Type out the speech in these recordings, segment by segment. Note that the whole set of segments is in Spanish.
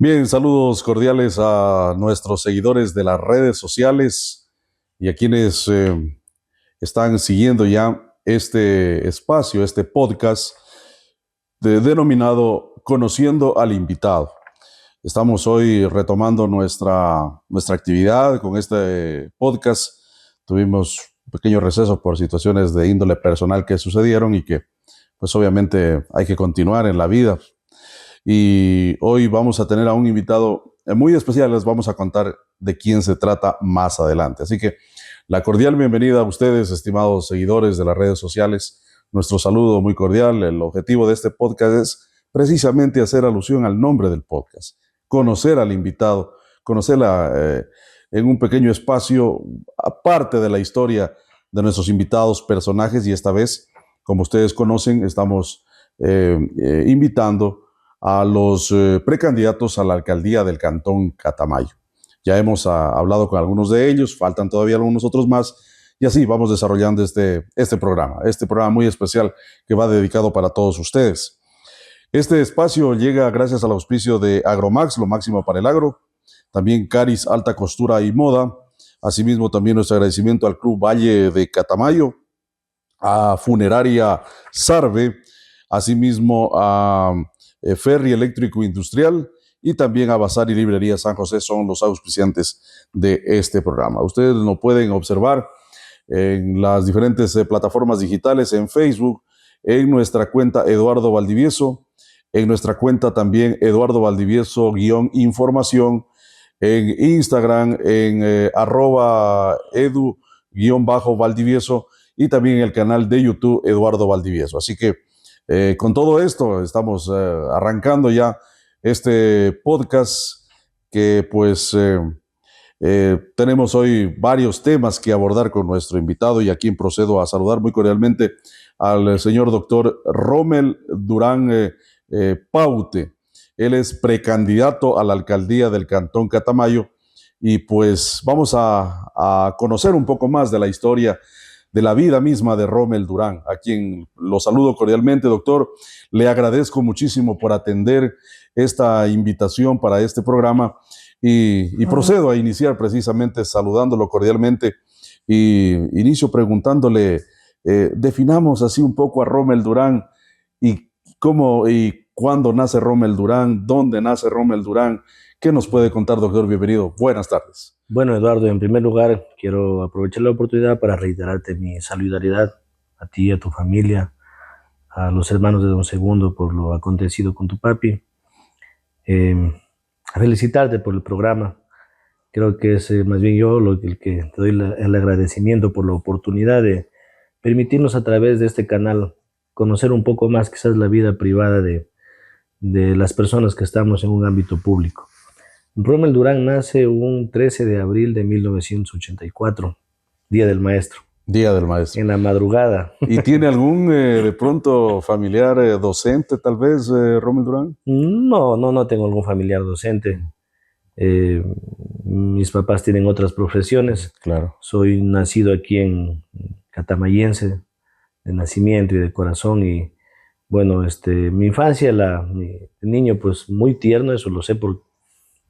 Bien, saludos cordiales a nuestros seguidores de las redes sociales y a quienes están siguiendo ya este espacio, este podcast denominado Conociendo al Invitado. Estamos hoy retomando nuestra actividad con este podcast. Tuvimos un pequeño receso por situaciones de índole personal que sucedieron y que pues obviamente hay que continuar en la vida. Y hoy vamos a tener a un invitado muy especial. Les vamos a contar de quién se trata más adelante. Así que la cordial bienvenida a ustedes, estimados seguidores de las redes sociales. Nuestro saludo muy cordial. El objetivo de este podcast es precisamente hacer alusión al nombre del podcast, conocer al invitado, conocerla en un pequeño espacio aparte de la historia de nuestros invitados, personajes, y esta vez, como ustedes conocen, estamos invitando a los precandidatos a la alcaldía del Cantón Catamayo. Ya hemos hablado con algunos de ellos, faltan todavía algunos otros más, y así vamos desarrollando este programa muy especial que va dedicado para todos ustedes. Este espacio llega gracias al auspicio de Agromax, lo máximo para el agro, también Caris Alta Costura y Moda, asimismo también nuestro agradecimiento al Club Valle de Catamayo, a Funeraria Sarve, asimismo a Ferry Eléctrico Industrial y también a Bazar y Librería San José son los auspiciantes de este programa. Ustedes lo pueden observar en las diferentes plataformas digitales, en Facebook, en nuestra cuenta Eduardo Valdivieso, en nuestra cuenta también Eduardo Valdivieso-información, en Instagram, en @edu_Valdivieso y también en el canal de YouTube Eduardo Valdivieso. Así que con todo esto estamos arrancando ya este podcast que pues tenemos hoy varios temas que abordar con nuestro invitado, y aquí procedo a saludar muy cordialmente al señor doctor Rommel Durán Paute. Él es precandidato a la alcaldía del Cantón Catamayo y pues vamos a conocer un poco más de la historia, de la vida misma de Rommel Durán, a quien lo saludo cordialmente. Doctor, le agradezco muchísimo por atender esta invitación para este programa y procedo a iniciar precisamente saludándolo cordialmente y inicio preguntándole, definamos así un poco a Rommel Durán y cómo y cuándo nace Rommel Durán, dónde nace Rommel Durán. ¿Qué nos puede contar, doctor? Bienvenido. Buenas tardes. Bueno, Eduardo, en primer lugar, quiero aprovechar la oportunidad para reiterarte mi solidaridad a ti, a tu familia, a los hermanos de Don Segundo por lo acontecido con tu papi. A felicitarte por el programa. Creo que es más bien yo el que te doy el agradecimiento por la oportunidad de permitirnos a través de este canal conocer un poco más quizás la vida privada de las personas que estamos en un ámbito público. Rommel Durán nace un 13 de abril de 1984, Día del Maestro. Día del Maestro. En la madrugada. ¿Y tiene algún, de pronto, familiar docente, tal vez, Rommel Durán? No tengo algún familiar docente. Mis papás tienen otras profesiones. Claro. Soy nacido aquí en Catamayense, de nacimiento y de corazón. Y bueno, mi infancia, mi niño, pues muy tierno, eso lo sé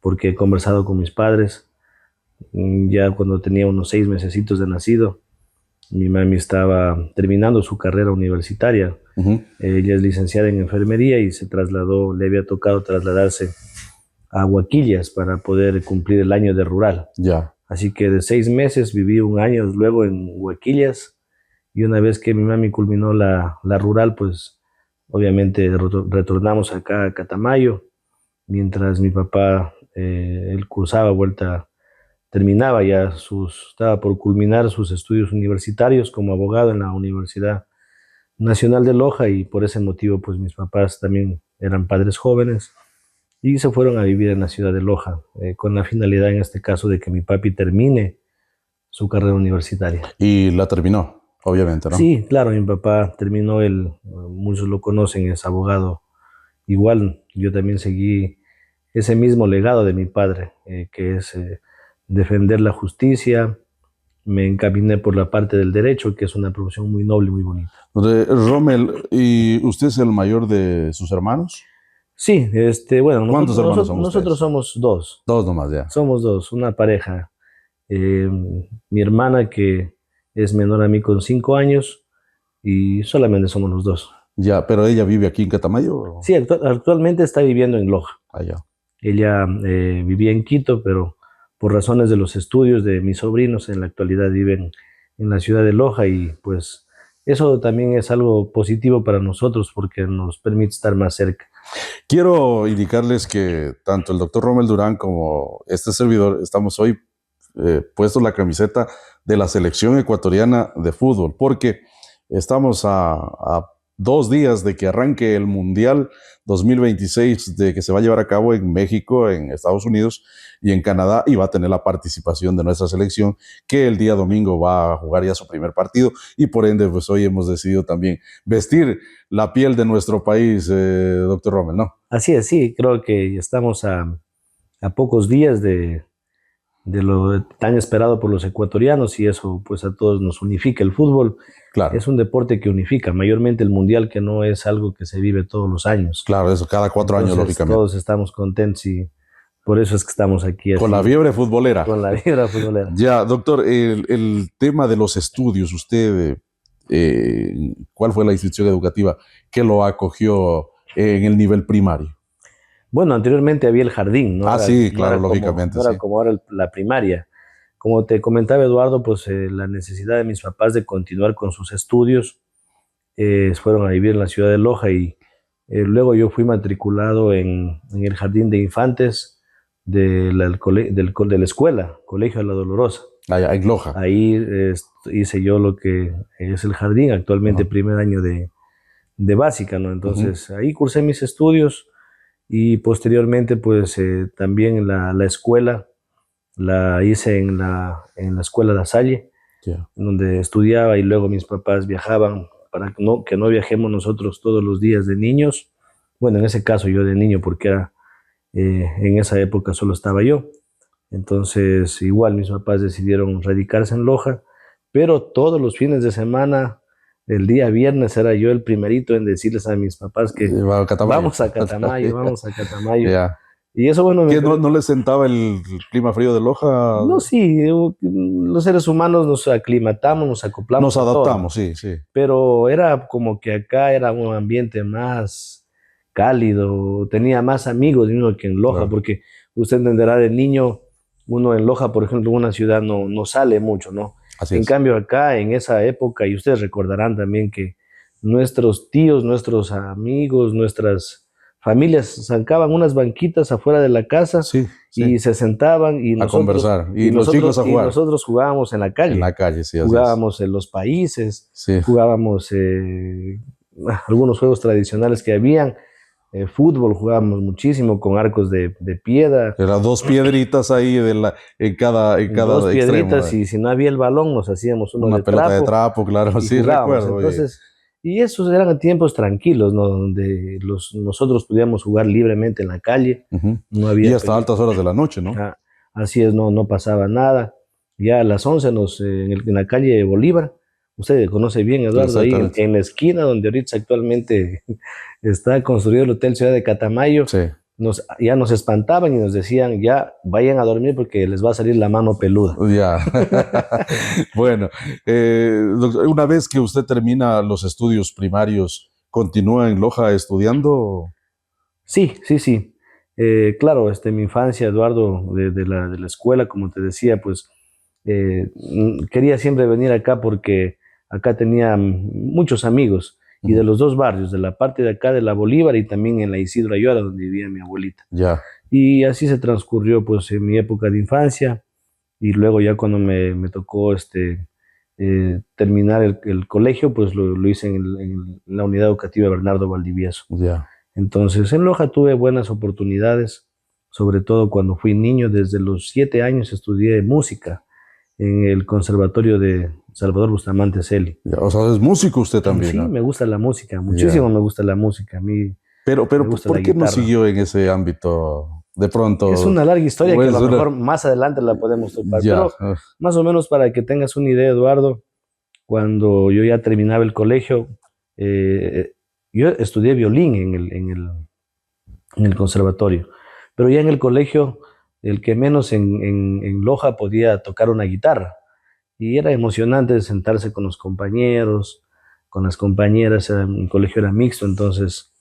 porque he conversado con mis padres. Ya cuando tenía unos 6 mesecitos de nacido, mi mami estaba terminando su carrera universitaria. Ella es licenciada en enfermería y le había tocado trasladarse a Huaquillas para poder cumplir el año de rural. Ya. Así que de 6 meses viví un año luego en Huaquillas, y una vez que mi mami culminó la rural, pues obviamente retornamos acá a Catamayo, mientras mi papá, él estaba por culminar sus estudios universitarios como abogado en la Universidad Nacional de Loja, y por ese motivo pues mis papás también eran padres jóvenes y se fueron a vivir en la ciudad de Loja, con la finalidad en este caso de que mi papi termine su carrera universitaria. Y la terminó, obviamente, ¿no? Sí, claro, mi papá terminó, muchos lo conocen, es abogado. Igual yo también seguí ese mismo legado de mi padre, que es defender la justicia. Me encaminé por la parte del derecho, que es una profesión muy noble y muy bonita. Rommel, ¿y usted es el mayor de sus hermanos? Sí, bueno, ¿Cuántos hermanos son nosotros ustedes? somos dos. Dos nomás, ya. Somos dos, una pareja. Eh, Mi hermana que es menor a mí con 5 años y solamente somos los dos. Ya, pero ella vive aquí en Catamayo. Sí, actualmente está viviendo en Loja. Allá. Ella vivía en Quito, pero por razones de los estudios de mis sobrinos, en la actualidad viven en la ciudad de Loja y pues eso también es algo positivo para nosotros porque nos permite estar más cerca. Quiero indicarles que tanto el doctor Rommel Durán como este servidor estamos hoy puestos la camiseta de la selección ecuatoriana de fútbol, porque estamos a 2 días de que arranque el Mundial 2026, de que se va a llevar a cabo en México, en Estados Unidos y en Canadá, y va a tener la participación de nuestra selección, que el día domingo va a jugar ya su primer partido, y por ende, pues hoy hemos decidido también vestir la piel de nuestro país, doctor Rommel, ¿no? Así es, sí, creo que estamos a pocos días de lo tan esperado por los ecuatorianos y eso pues a todos nos unifica. El fútbol Claro, es un deporte que unifica, mayormente el mundial que no es algo que se vive todos los años. claro, eso cada 4 años, Entonces lógicamente. todos estamos contentos y por eso es que estamos aquí Con la así, fiebre futbolera. con la vibra futbolera. Ya, doctor, el tema de los estudios, usted, ¿cuál fue la institución educativa que lo acogió en el nivel primario? Bueno, anteriormente había el jardín, Ah, sí, claro, lógicamente, no sí. era como ahora la primaria. Como te comentaba Eduardo, pues la necesidad de mis papás de continuar con sus estudios, fueron a vivir en la ciudad de Loja y luego yo fui matriculado en el jardín de infantes de la escuela, Colegio de la Dolorosa. Allá en Loja. Ahí hice yo lo que es el jardín, actualmente Ajá. primer año de básica, ¿no? Ujú. Entonces ahí cursé mis estudios y posteriormente pues también la escuela la hice en la escuela de La Salle, Ya. donde estudiaba y luego mis papás viajaban para que no viajemos nosotros todos los días de niños. Bueno, en ese caso yo de niño porque en esa época solo estaba yo. Entonces igual mis papás decidieron radicarse en Loja, pero todos los fines de semana, el día viernes era yo el primerito en decirles a mis papás que Va a Catamayo. vamos a Catamayo, vamos a Catamayo. Ya. Y eso, bueno, ¿Qué no les sentaba el clima frío de Loja? no, sí, los seres humanos nos aclimatamos, nos Nos acoplamos a todo, ¿no? adaptamos, sí, sí. Pero era como que acá era un ambiente más cálido, tenía más amigos mismo que en Loja, Claro. porque usted entenderá de niño, uno en Loja, por ejemplo, en una ciudad no sale mucho, ¿no? Así En es. cambio acá, en esa época, y ustedes recordarán también que nuestros tíos, nuestros amigos, nuestras familias sacaban unas banquitas afuera de la casa Sí, sí. y se sentaban A conversar. Y los chicos a y jugar nosotros jugábamos en la en calle, la calle, sí, así es. jugábamos en los países, Sí. jugábamos algunos juegos tradicionales que habían, fútbol jugábamos muchísimo con arcos de piedra, Eran dos piedritas ahí en dos cada extremo. piedritas y si no había el balón nos hacíamos uno Una de pelota de trapo trapo, claro, y sí, jugábamos. recuerdo. Entonces, y esos eran tiempos tranquilos, ¿no? Donde nosotros podíamos jugar libremente en la calle, Ujú. no Y había hasta peligro. altas horas de la noche, ¿no? Ah, así es, no pasaba nada. Ya a las 11 en la calle Bolívar, usted conoce bien, Eduardo, ahí Exactamente. en la esquina donde ahorita actualmente está construido el Hotel Ciudad de Catamayo, Sí. ya nos espantaban y nos decían, ya vayan a dormir porque les va a salir la mano peluda. Ya. Bueno, doctor, una vez que usted termina los estudios primarios, ¿continúa en Loja estudiando? Sí, sí, sí. Claro, mi infancia, Eduardo, de la escuela, como te decía, pues quería siempre venir acá porque acá tenía muchos amigos y de Ujú. los dos barrios, de la parte de acá de la Bolívar y también en la Isidro Ayora, donde vivía mi abuelita. Ya, Y así se transcurrió pues en mi época de infancia y luego ya cuando me tocó terminar el colegio, pues lo hice en la unidad educativa Bernardo Valdivieso. ya, Entonces, en Loja tuve buenas oportunidades, sobre todo cuando fui niño. Desde los 7 años estudié música en el Conservatorio de Salvador Bustamante Celi. ya. O sea, es músico usted también, Sí, ¿no? me gusta la música, muchísimo Ya. me gusta la música. A mí me Pero, gusta la ¿por qué no guitarra. siguió en ese ámbito de Es pronto? una larga historia ¿O que a es lo una- mejor más adelante la podemos topar, Ya, pero más o menos para que tengas una idea, Eduardo, cuando yo ya terminaba el colegio, yo estudié violín en el conservatorio. Pero ya en el colegio, el que menos en Loja podía tocar una guitarra. Y era emocionante sentarse con los compañeros, con las compañeras. Mi colegio era mixto, entonces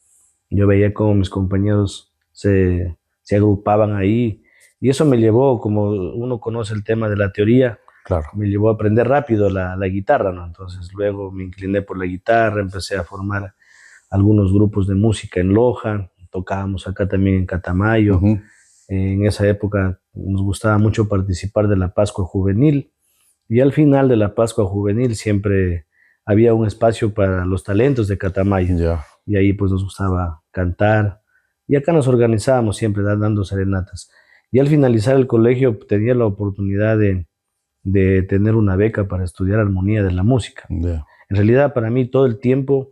yo veía cómo mis compañeros se agrupaban ahí. Y eso me llevó, como uno conoce el tema de la teoría, Claro. me llevó a aprender rápido la guitarra, ¿no? Entonces luego me incliné por la guitarra, empecé a formar algunos grupos de música en Loja, tocábamos acá también en Catamayo. Ujú. En esa época nos gustaba mucho participar de la Pascua Juvenil y al final de la Pascua Juvenil siempre había un espacio para los talentos de Catamayo Ya. y ahí pues nos gustaba cantar y acá nos organizábamos siempre dando serenatas. Y al finalizar el colegio tenía la oportunidad de tener una beca para estudiar armonía de la música. Ya. En realidad, para mí todo el tiempo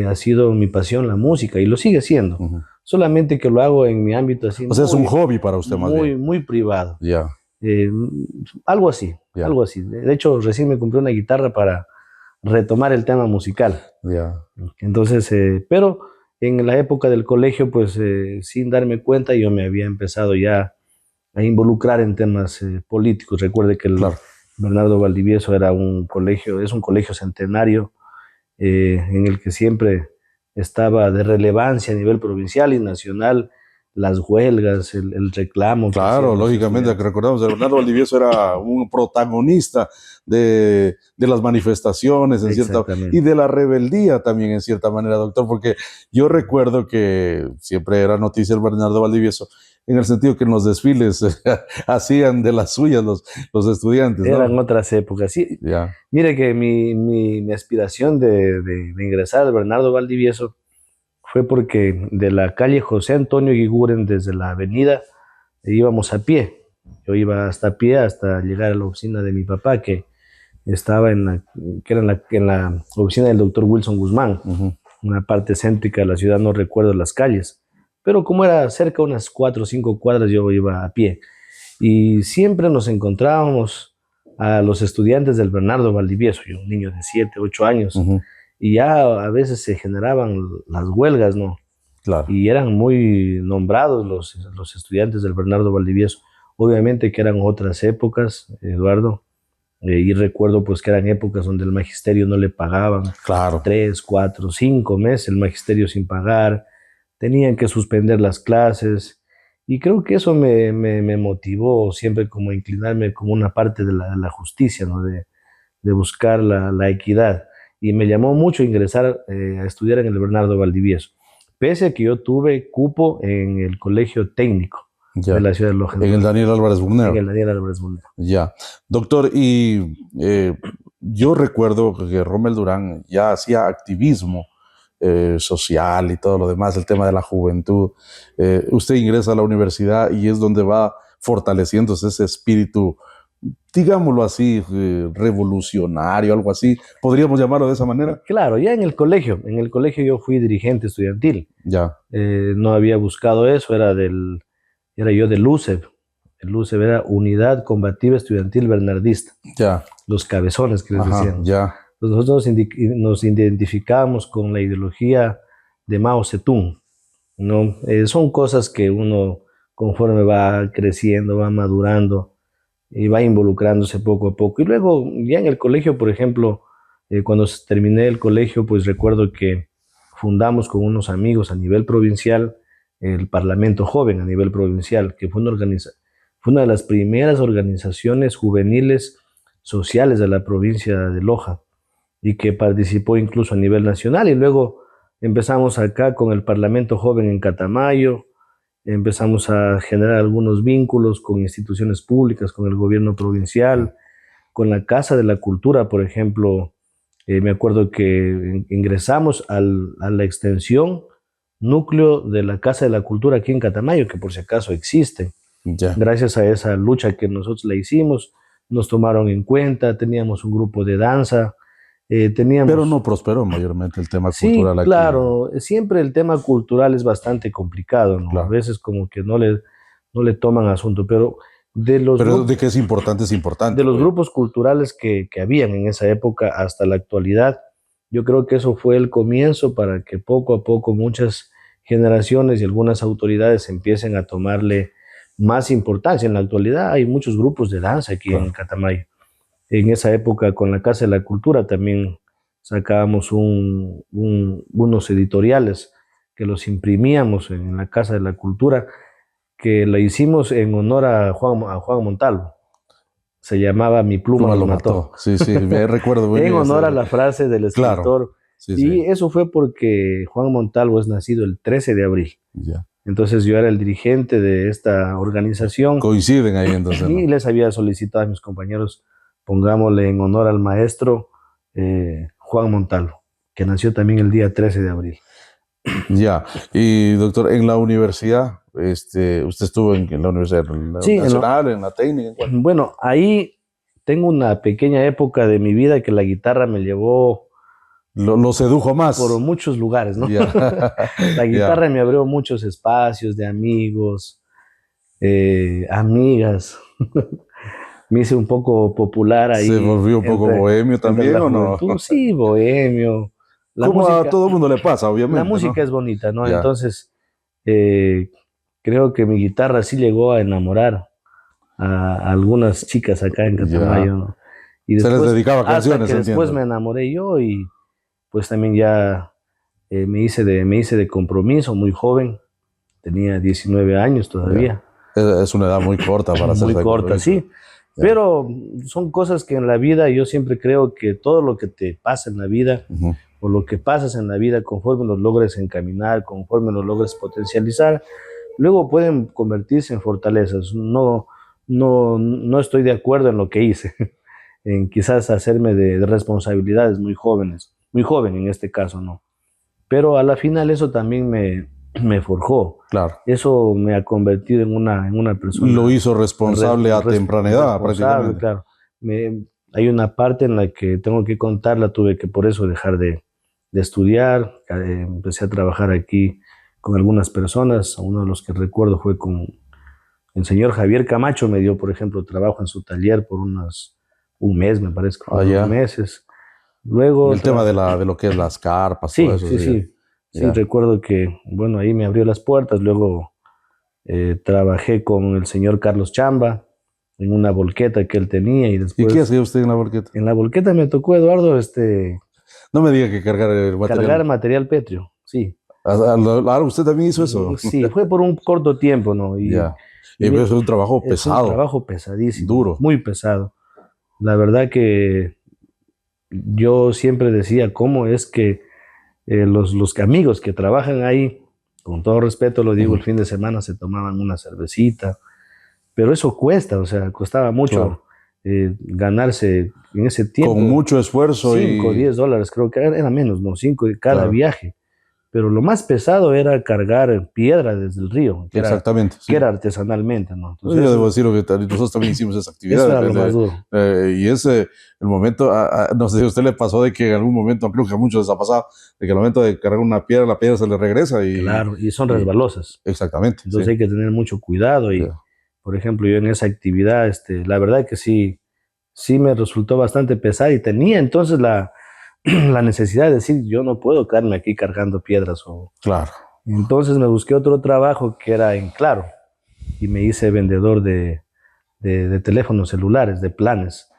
ha sido mi pasión la música y lo sigue siendo. Ujú. Solamente que lo hago en mi ámbito así O sea, es un hobby para usted más bien. muy privado. Ya, Eh, algo así, ya, algo así. De hecho, recién me compré una guitarra para retomar el tema musical. ya. Entonces, pero en la época del colegio, pues sin darme cuenta, yo me había empezado ya a involucrar en temas políticos. Recuerde que el Claro. Bernardo Valdivieso era un colegio, es un colegio centenario en el que siempre estaba de relevancia a nivel provincial y nacional las huelgas, el reclamo que Claro, hacían los lógicamente, que estudiantes. recordamos, que Bernardo Valdivieso era un protagonista de las manifestaciones en cierta, y Exactamente. de la rebeldía también en cierta manera, doctor, porque yo recuerdo que siempre era noticia el Bernardo Valdivieso, en el sentido que en los desfiles hacían de las suyas los estudiantes, Eran ¿no? otras épocas. Sí, Ya, mire que mi aspiración de ingresar al Bernardo Valdivieso fue porque de la calle José Antonio Guiguren, desde la avenida, íbamos a pie. Yo iba hasta a pie hasta llegar a la oficina de mi papá, que estaba que era en la oficina del doctor Wilson Guzmán, ujú, una parte céntrica de la ciudad, no recuerdo las calles. Pero como era cerca, unas 4 o 5 cuadras, yo iba a pie. Y siempre nos encontrábamos a los estudiantes del Bernardo Valdivieso, yo un niño de 7, 8 años, ujú, y ya a veces se generaban las huelgas, ¿no? claro, Y eran muy nombrados los estudiantes del Bernardo Valdivieso. Obviamente que eran otras épocas, Eduardo, y recuerdo pues que eran épocas donde el magisterio no le pagaban claro. 3, 4, 5 meses, el magisterio sin pagar, tenían que suspender las clases, y creo que eso me motivó siempre como a inclinarme como una parte de la justicia, ¿no? De buscar la equidad. Y me llamó mucho ingresar a estudiar en el Bernardo Valdivieso, pese a que yo tuve cupo en el colegio técnico de Ya. la ciudad de Loja, En el Daniel Álvarez en Burnero. el Daniel Álvarez Bundero. Ya. Doctor, y yo recuerdo que Rommel Durán ya hacía activismo social y todo lo demás, el tema de la juventud. Usted ingresa a la universidad y es donde va fortaleciéndose ese espíritu, digámoslo así, revolucionario, algo así. ¿Podríamos llamarlo de esa manera? Claro, ya en el colegio yo fui dirigente estudiantil. Ya, No había buscado eso, era yo del UCEB. El UCEB era Unidad Combativa Estudiantil Bernardista, ya, los cabezones que les ajá, decíamos. ya, Entonces nosotros nos identificábamos con la ideología de Mao Zedong, ¿no? Son cosas que uno, conforme va creciendo, va madurando y va involucrándose poco a poco. Y luego, ya en el colegio, por ejemplo, cuando terminé el colegio, pues recuerdo que fundamos con unos amigos a nivel provincial el Parlamento Joven a nivel provincial, que fue una de las primeras organizaciones juveniles sociales de la provincia de Loja y que participó incluso a nivel nacional. Y luego empezamos acá con el Parlamento Joven en Catamayo, empezamos a generar algunos vínculos con instituciones públicas, con el gobierno provincial, con la Casa de la Cultura, por ejemplo. Me acuerdo que ingresamos a la extensión núcleo de la Casa de la Cultura aquí en Catamayo, que por si acaso existe. ya. Gracias a esa lucha que nosotros la hicimos, nos tomaron en cuenta, teníamos un grupo de danza, Pero teníamos. no prosperó mayormente el tema Sí, cultural aquí. claro, siempre el tema cultural es bastante complicado, ¿no? A Claro. veces como que no le toman asunto, pero de los Pero de grupos, que es de importante, los pues. grupos culturales que habían en esa época hasta la actualidad, yo creo que eso fue el comienzo para que poco a poco muchas generaciones y algunas autoridades empiecen a tomarle más importancia. En la actualidad hay muchos grupos de danza aquí en Catamayo. En esa época con la Casa de la Cultura también sacábamos unos editoriales que los imprimíamos en la Casa de la Cultura, que la hicimos en honor a Juan Montalvo. Se llamaba Mi pluma lo mató. Sí, sí, me recuerdo muy en bien. honor a la frase del escritor. Claro. Sí, y sí. eso fue porque Juan Montalvo es nacido el 13 de abril. Ya. Entonces yo era el dirigente de esta organización. Coinciden ahí entonces, ¿no? Y les había solicitado a mis compañeros, pongámosle en honor al maestro Juan Montalvo, que nació también el día 13 de abril. Ya. Y doctor, en la universidad, usted estuvo en la Universidad Nacional, en la técnica. Bueno, ahí tengo una pequeña época de mi vida que la guitarra me llevó. Lo sedujo más. Por muchos lugares, ¿no? Yeah. La guitarra me abrió muchos espacios de amigos, amigas. Me hice un poco popular ahí. ¿Se volvió un poco bohemio también o no? Sí, bohemio. Como música, a todo el mundo le pasa, obviamente. La música, ¿no?, es bonita, ¿no? Yeah. Entonces, creo que mi guitarra sí llegó a enamorar a algunas chicas acá en Catamayo, Yeah. ¿no? Y después, se les dedicaba canciones, hasta que después me enamoré yo y pues también ya me hice de compromiso muy joven. Tenía 19 años todavía. Yeah. Es una edad muy corta para hacer. Muy corta, sí. Yeah. Pero son cosas que en la vida yo siempre creo que todo lo que te pasa en la vida o lo que pasas en la vida, conforme los logres encaminar, conforme los logres potencializar, luego pueden convertirse en fortalezas. No estoy de acuerdo en lo que hice, en quizás hacerme de responsabilidades muy jóvenes, muy joven en este caso, ¿no? Pero a la final eso también me forjó. Claro. Eso me ha convertido en una persona. Lo hizo responsable a temprana edad, prácticamente. Claro. Hay una parte en la que tengo que contarla, tuve que por eso dejar de estudiar. Empecé a trabajar aquí con algunas personas. Uno de los que recuerdo fue con el señor Javier Camacho. Me dio, por ejemplo, trabajo en su taller por un mes, me parece que fueron 2 meses. Luego el tema de lo que es las carpas, sí, todo eso. Sí, recuerdo que, bueno, ahí me abrió las puertas. Luego trabajé con el señor Carlos Chamba en una volqueta que él tenía. ¿Y después, qué hacía usted en la volqueta? En la volqueta me tocó, Eduardo, no me diga que cargar el material. Cargar material pétreo, sí. ¿Usted también hizo eso? Sí, fue por un corto tiempo, ¿no? Y es un trabajo pesado. Es un trabajo pesadísimo. Duro. Muy pesado. La verdad que yo siempre decía cómo es que los amigos que trabajan ahí, con todo respeto lo digo, el fin de semana se tomaban una cervecita, pero eso cuesta, o sea, costaba mucho ganarse en ese tiempo. Con mucho esfuerzo. 5 o 10 dólares, creo que era menos, ¿no? 5 de cada viaje. Pero lo más pesado era cargar piedra desde el río. Exactamente. Que era artesanalmente, ¿no? Entonces, yo debo decirlo que nosotros también hicimos esa actividad. Eso era lo más duro. Y ese, el momento, no sé si a usted le pasó de que en algún momento, creo que a muchos les ha pasado, de que al momento de cargar una piedra, la piedra se le regresa. Claro, y son resbalosas. Exactamente. Entonces hay que tener mucho cuidado. Y, por ejemplo, yo en esa actividad, la verdad que sí me resultó bastante pesada y tenía entonces la necesidad de decir, yo no puedo quedarme aquí cargando piedras. Claro. Entonces me busqué otro trabajo que era en Claro y me hice vendedor de teléfonos celulares, de planes.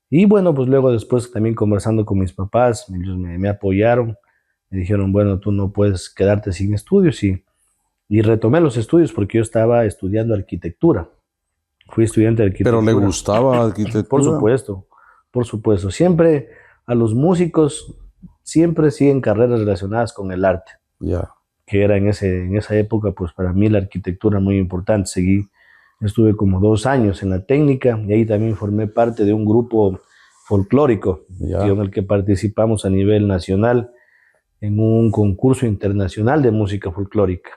Y bueno, pues luego después también conversando con mis papás, ellos me apoyaron, me dijeron, bueno, tú no puedes quedarte sin estudios y retomé los estudios porque yo estaba estudiando arquitectura. Fui estudiante de arquitectura. ¿Pero le gustaba arquitectura? Por supuesto. Siempre a los músicos siempre siguen carreras relacionadas con el arte. Que era en esa época, pues para mí la arquitectura muy importante. Estuve como 2 años en la técnica y ahí también formé parte de un grupo folclórico en el que participamos a nivel nacional en un concurso internacional de música folclórica.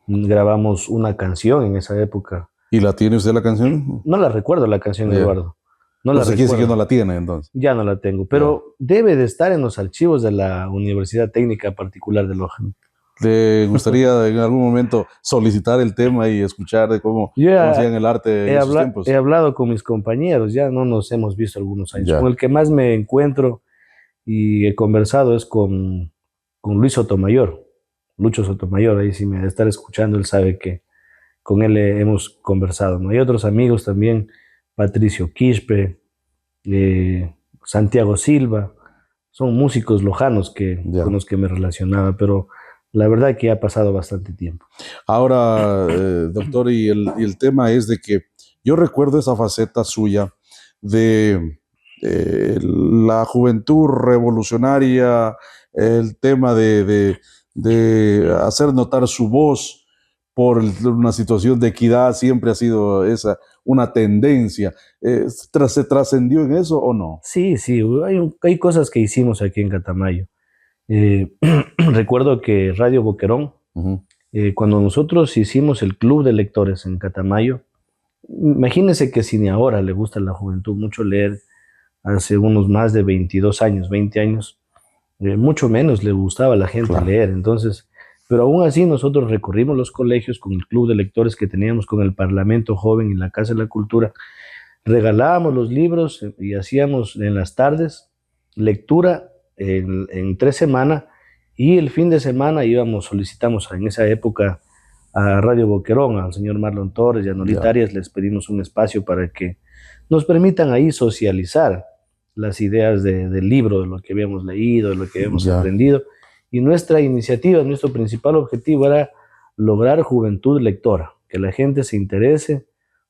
Grabamos una canción en esa época. ¿Y la tiene usted la canción? No la recuerdo la canción, Eduardo. No la recuerdo. Quiere decir que no la tiene entonces. Ya no la tengo, pero debe de estar en los archivos de la Universidad Técnica Particular de Loja. ¿Le gustaría en algún momento solicitar el tema y escuchar de cómo hacían el arte en esos tiempos? He hablado con mis compañeros, ya no nos hemos visto algunos años. Con el que más me encuentro y he conversado es con Luis Sotomayor. Lucho Sotomayor, ahí sí me debe estar escuchando, él sabe que con él hemos conversado, ¿no? Hay otros amigos también, Patricio Quispe, Santiago Silva, son músicos lojanos con Ya. los que me relacionaba, pero la verdad que ha pasado bastante tiempo. Ahora, doctor, y el tema es de que yo recuerdo esa faceta suya de la juventud revolucionaria, el tema de hacer notar su voz por una situación de equidad, siempre ha sido esa una tendencia. ¿Se trascendió en eso o no? Sí, sí, hay cosas que hicimos aquí en Catamayo. Eh, recuerdo que Radio Boquerón, Ujú. cuando nosotros hicimos el club de lectores en Catamayo, imagínense que si ni ahora le gusta a la juventud mucho leer, hace unos más de 22 años, 20 años, mucho menos le gustaba a la gente Claro, leer. Entonces, pero aún así nosotros recorrimos los colegios con el club de lectores que teníamos con el Parlamento Joven y la Casa de la Cultura, regalábamos los libros y hacíamos en las tardes lectura en 3 semanas y el fin de semana íbamos, solicitamos en esa época a Radio Boquerón, al señor Marlon Torres y a Norita ya, Arias, les pedimos un espacio para que nos permitan ahí socializar las ideas del libro, de lo que habíamos leído, de lo que habíamos ya, aprendido. Y nuestra iniciativa, nuestro principal objetivo era lograr juventud lectora, que la gente se interese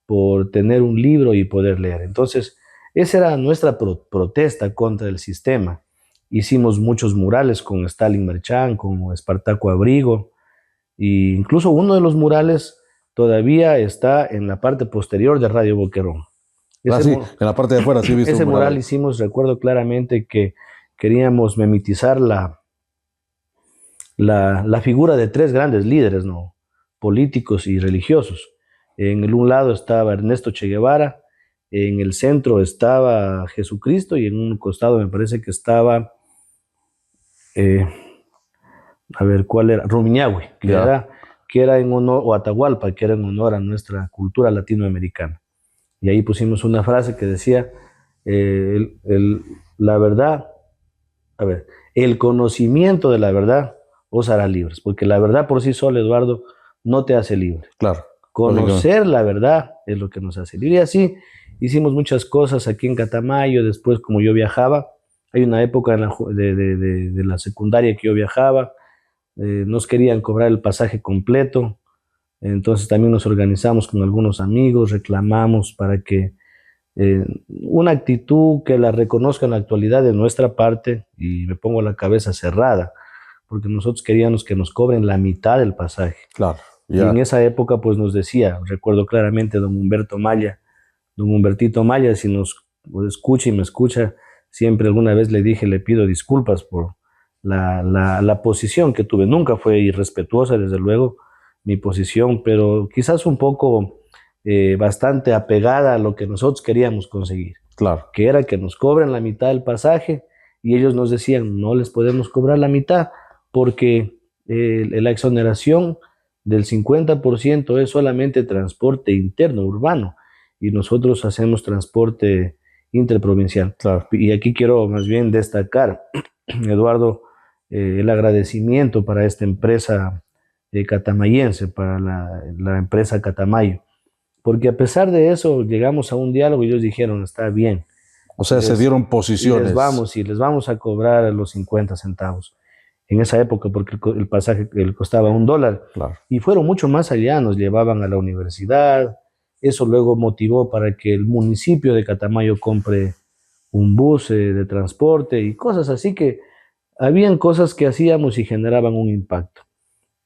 por tener un libro y poder leer. Entonces, esa era nuestra protesta contra el sistema. Hicimos muchos murales con Stalin Merchán, con Espartaco Abrigo, e incluso uno de los murales todavía está en la parte posterior de Radio Boquerón. Ah, Ese, sí, en la parte de afuera sí he visto un ese mural mural ahí. hicimos, recuerdo claramente que queríamos memitizar la figura de tres grandes líderes, ¿no? Políticos y religiosos. En el un lado estaba Ernesto Che Guevara, en el centro estaba Jesucristo y en un costado me parece que estaba, eh, a ver, ¿cuál era? Rumiñahui, Ya, que era en honor, o Atahualpa, que era en honor a nuestra cultura latinoamericana. Y ahí pusimos una frase que decía, la verdad, a ver, el conocimiento de la verdad os hará libres, porque la verdad por sí sola, Eduardo, no te hace libre. claro, lógicamente. Conocer la verdad es lo que nos hace libre. Y así hicimos muchas cosas aquí en Catamayo. Después, como yo viajaba, hay una época de la secundaria que yo viajaba, nos querían cobrar el pasaje completo. Entonces también nos organizamos con algunos amigos, reclamamos para que una actitud que la reconozca en la actualidad de nuestra parte, y me pongo la cabeza cerrada, porque nosotros queríamos que nos cobren la mitad del pasaje. Claro, Y en ya. esa época pues nos decía, recuerdo claramente don Humberto Maya, don Humbertito Maya, si nos escucha y me escucha, siempre alguna vez le dije, le pido disculpas por la posición que tuve. Nunca fue irrespetuosa, desde luego, mi posición, pero quizás un poco bastante apegada a lo que nosotros queríamos conseguir, Claro, que era que nos cobren la mitad del pasaje y ellos nos decían, no les podemos cobrar la mitad porque la exoneración del 50% es solamente transporte interno, urbano, y nosotros hacemos transporte interprovincial. claro. Y aquí quiero más bien destacar, Eduardo, el agradecimiento para esta empresa catamayense, para la empresa Catamayo, porque a pesar de eso llegamos a un diálogo y ellos dijeron, está bien, O sea, se les, dieron posiciones. les vamos a cobrar los 50 centavos en esa época, porque el pasaje costaba $1. Claro, Y fueron mucho más allá, nos llevaban a la universidad. Eso luego motivó para que el municipio de Catamayo compre un bus de transporte y cosas así que habían cosas que hacíamos y generaban un impacto.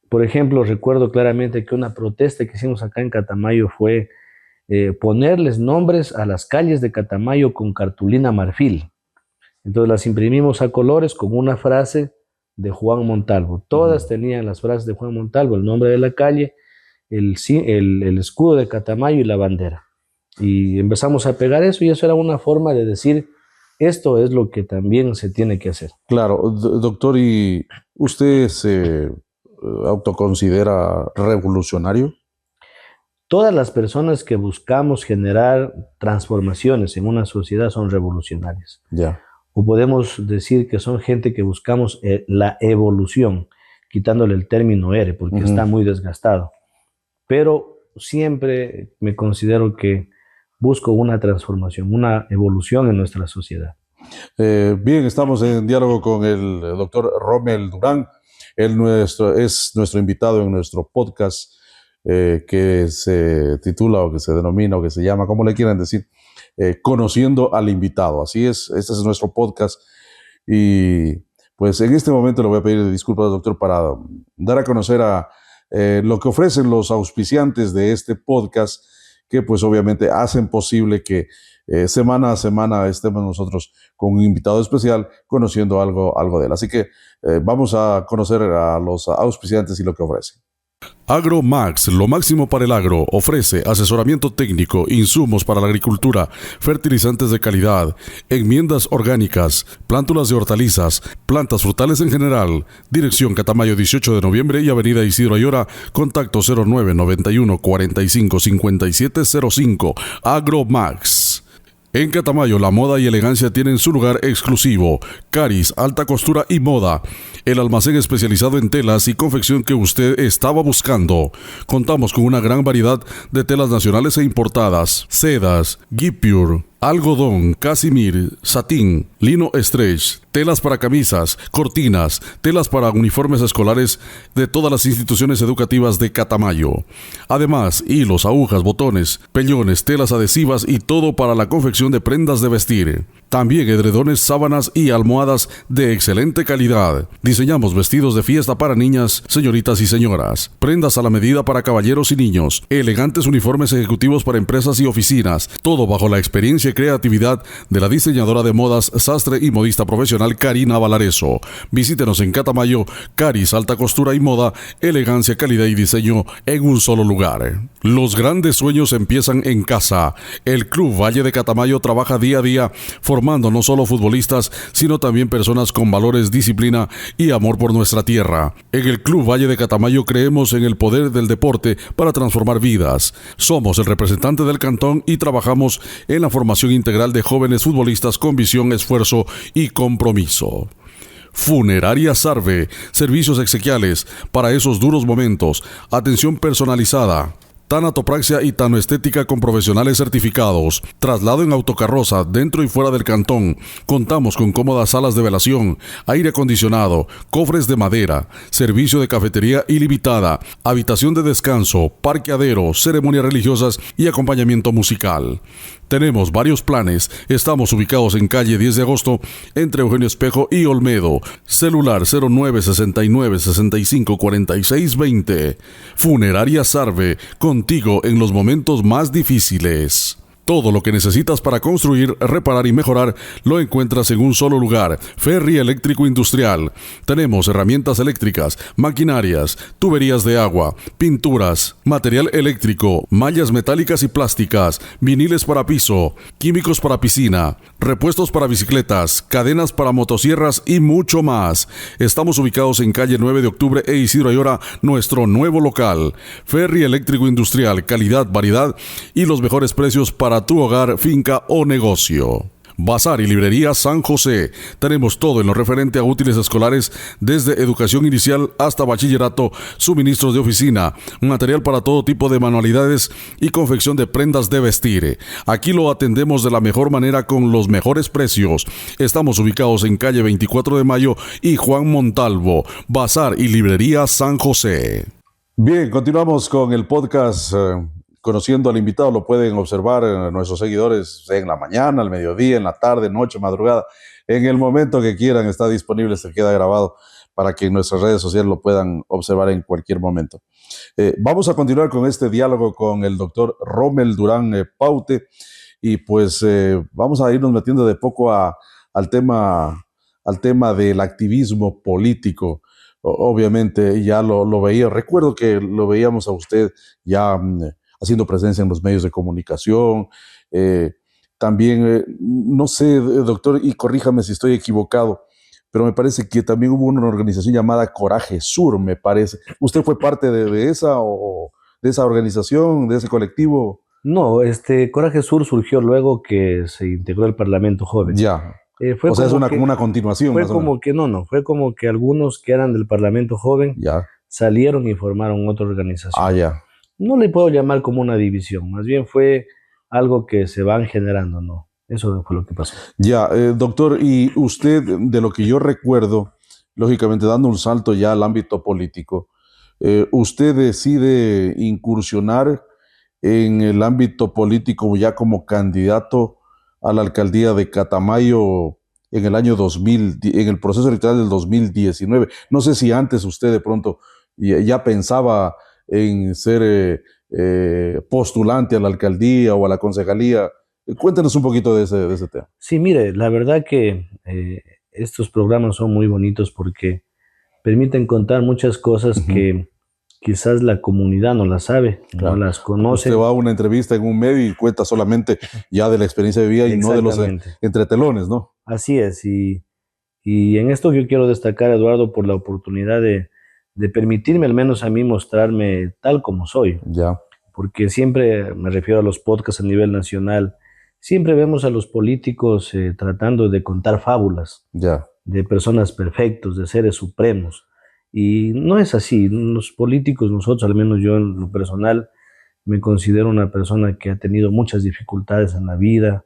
Por ejemplo, recuerdo claramente que una protesta que hicimos acá en Catamayo fue ponerles nombres a las calles de Catamayo con cartulina marfil. Entonces las imprimimos a colores con una frase de Juan Montalvo. Todas ujú, tenían las frases de Juan Montalvo, el nombre de la calle, el escudo de Catamayo y la bandera. Y empezamos a pegar eso y eso era una forma de decir, esto es lo que también se tiene que hacer. claro. Doctor, ¿y usted se autoconsidera revolucionario? Todas las personas que buscamos generar transformaciones en una sociedad son revolucionarias. Ya, O podemos decir que son gente que buscamos la evolución, quitándole el término ERE, porque está muy desgastado. Pero siempre me considero que busco una transformación, una evolución en nuestra sociedad. Bien, estamos en diálogo con el doctor Rommel Durán. Él es nuestro invitado en nuestro podcast que se titula o que se denomina o que se llama, como le quieran decir, Conociendo al Invitado. Así es, este es nuestro podcast. Y pues en este momento le voy a pedir disculpas, doctor, para dar a conocer lo que ofrecen los auspiciantes de este podcast, que pues obviamente hacen posible que semana a semana estemos nosotros con un invitado especial conociendo algo de él. Así que vamos a conocer a los auspiciantes y lo que ofrecen. Agromax, lo máximo para el agro, ofrece asesoramiento técnico, insumos para la agricultura, fertilizantes de calidad, enmiendas orgánicas, plántulas de hortalizas, plantas frutales en general. Dirección Catamayo 18 de noviembre y Avenida Isidro Ayora, contacto 09 91 45 57 05. Agromax. En Catamayo, la moda y elegancia tienen su lugar exclusivo. Caris, alta costura y moda. El almacén especializado en telas y confección que usted estaba buscando. Contamos con una gran variedad de telas nacionales e importadas. Sedas, guipure, algodón, casimir, satín, lino stretch, telas para camisas, cortinas, telas para uniformes escolares de todas las instituciones educativas de Catamayo. Además, hilos, agujas, botones, pellones, telas adhesivas y todo para la confección de prendas de vestir. También edredones, sábanas y almohadas de excelente calidad. Diseñamos vestidos de fiesta para niñas, señoritas y señoras. Prendas a la medida para caballeros y niños. Elegantes uniformes ejecutivos para empresas y oficinas. Todo bajo la experiencia y creatividad de la diseñadora de modas, sastre y modista profesional Karina Valareso. Visítenos en Catamayo. Caris, alta costura y moda, elegancia, calidad y diseño en un solo lugar. Los grandes sueños empiezan en casa. El Club Valle de Catamayo trabaja día a día formando no solo futbolistas, sino también personas con valores, disciplina y amor por nuestra tierra. En el Club Valle de Catamayo creemos en el poder del deporte para transformar vidas. Somos el representante del cantón y trabajamos en la formación integral de jóvenes futbolistas con visión, esfuerzo y compromiso. Funeraria Sarve, servicios exequiales para esos duros momentos, atención personalizada, tanatopraxia y tanoestética con profesionales certificados, traslado en autocarroza dentro y fuera del cantón. Contamos con cómodas salas de velación, aire acondicionado, cofres de madera, servicio de cafetería ilimitada, habitación de descanso, parqueadero, ceremonias religiosas y acompañamiento musical. Tenemos varios planes. Estamos ubicados en calle 10 de agosto, entre Eugenio Espejo y Olmedo. Celular 0969 65 46 20. Funeraria Sarve, contigo en los momentos más difíciles. Todo lo que necesitas para construir, reparar y mejorar lo encuentras en un solo lugar. Ferry Eléctrico Industrial. Tenemos herramientas eléctricas, maquinarias, tuberías de agua, pinturas, material eléctrico, mallas metálicas y plásticas, viniles para piso, químicos para piscina, repuestos para bicicletas, cadenas para motosierras y mucho más. Estamos ubicados en calle 9 de octubre e Isidro Ayora, nuestro nuevo local. Ferry Eléctrico Industrial, calidad, variedad y los mejores precios para tu hogar, finca o negocio. Bazar y Librería San José. Tenemos todo en lo referente a útiles escolares, desde educación inicial hasta bachillerato, suministros de oficina, material para todo tipo de manualidades y confección de prendas de vestir. Aquí lo atendemos de la mejor manera con los mejores precios. Estamos ubicados en calle 24 de Mayo y Juan Montalvo. Bazar y Librería San José. Bien, continuamos con el podcast Conociendo al Invitado. Lo pueden observar nuestros seguidores en la mañana, al mediodía, en la tarde, noche, madrugada, en el momento que quieran. Está disponible, se queda grabado para que en nuestras redes sociales lo puedan observar en cualquier momento. Vamos a continuar con este diálogo con el doctor Rommel Durán Paute y pues vamos a irnos metiendo de poco al tema del activismo político. Obviamente ya lo veía, recuerdo que lo veíamos a usted ya haciendo presencia en los medios de comunicación. También, no sé, doctor, y corríjame si estoy equivocado, pero me parece que también hubo una organización llamada Coraje Sur, me parece. ¿Usted fue parte de esa o de esa organización, de ese colectivo? No, Coraje Sur surgió luego que se integró el Parlamento Joven. Ya. O sea, es como como una continuación. fue Más o menos. como que fue como que algunos que eran del Parlamento Joven Ya. salieron y formaron otra organización. Ya. No le puedo llamar como una división, más bien fue algo que se van generando, ¿no? Eso fue lo que pasó. Ya, doctor, y usted, de lo que yo recuerdo, lógicamente dando un salto ya al ámbito político, usted decide incursionar en el ámbito político ya como candidato a la alcaldía de Catamayo en el año 2000, en el proceso electoral del 2019. No sé si antes usted de pronto ya pensaba en ser postulante a la alcaldía o a la concejalía. Cuéntenos un poquito de ese tema. Sí, mire, la verdad que estos programas son muy bonitos porque permiten contar muchas cosas que quizás la comunidad no las sabe, no Claro. las Usted conoce. va a una entrevista en un medio y cuenta solamente ya de la experiencia de vida y no de los Exactamente. entretelones, ¿no? Así es. Y en esto yo quiero destacar, Eduardo, por la oportunidad de permitirme al menos a mí mostrarme tal como soy. Ya, Porque siempre me refiero a los podcasts a nivel nacional, siempre vemos a los políticos tratando de contar fábulas ya, de personas perfectos, de seres supremos. Y no es así. Los políticos, nosotros, al menos yo en lo personal, me considero una persona que ha tenido muchas dificultades en la vida,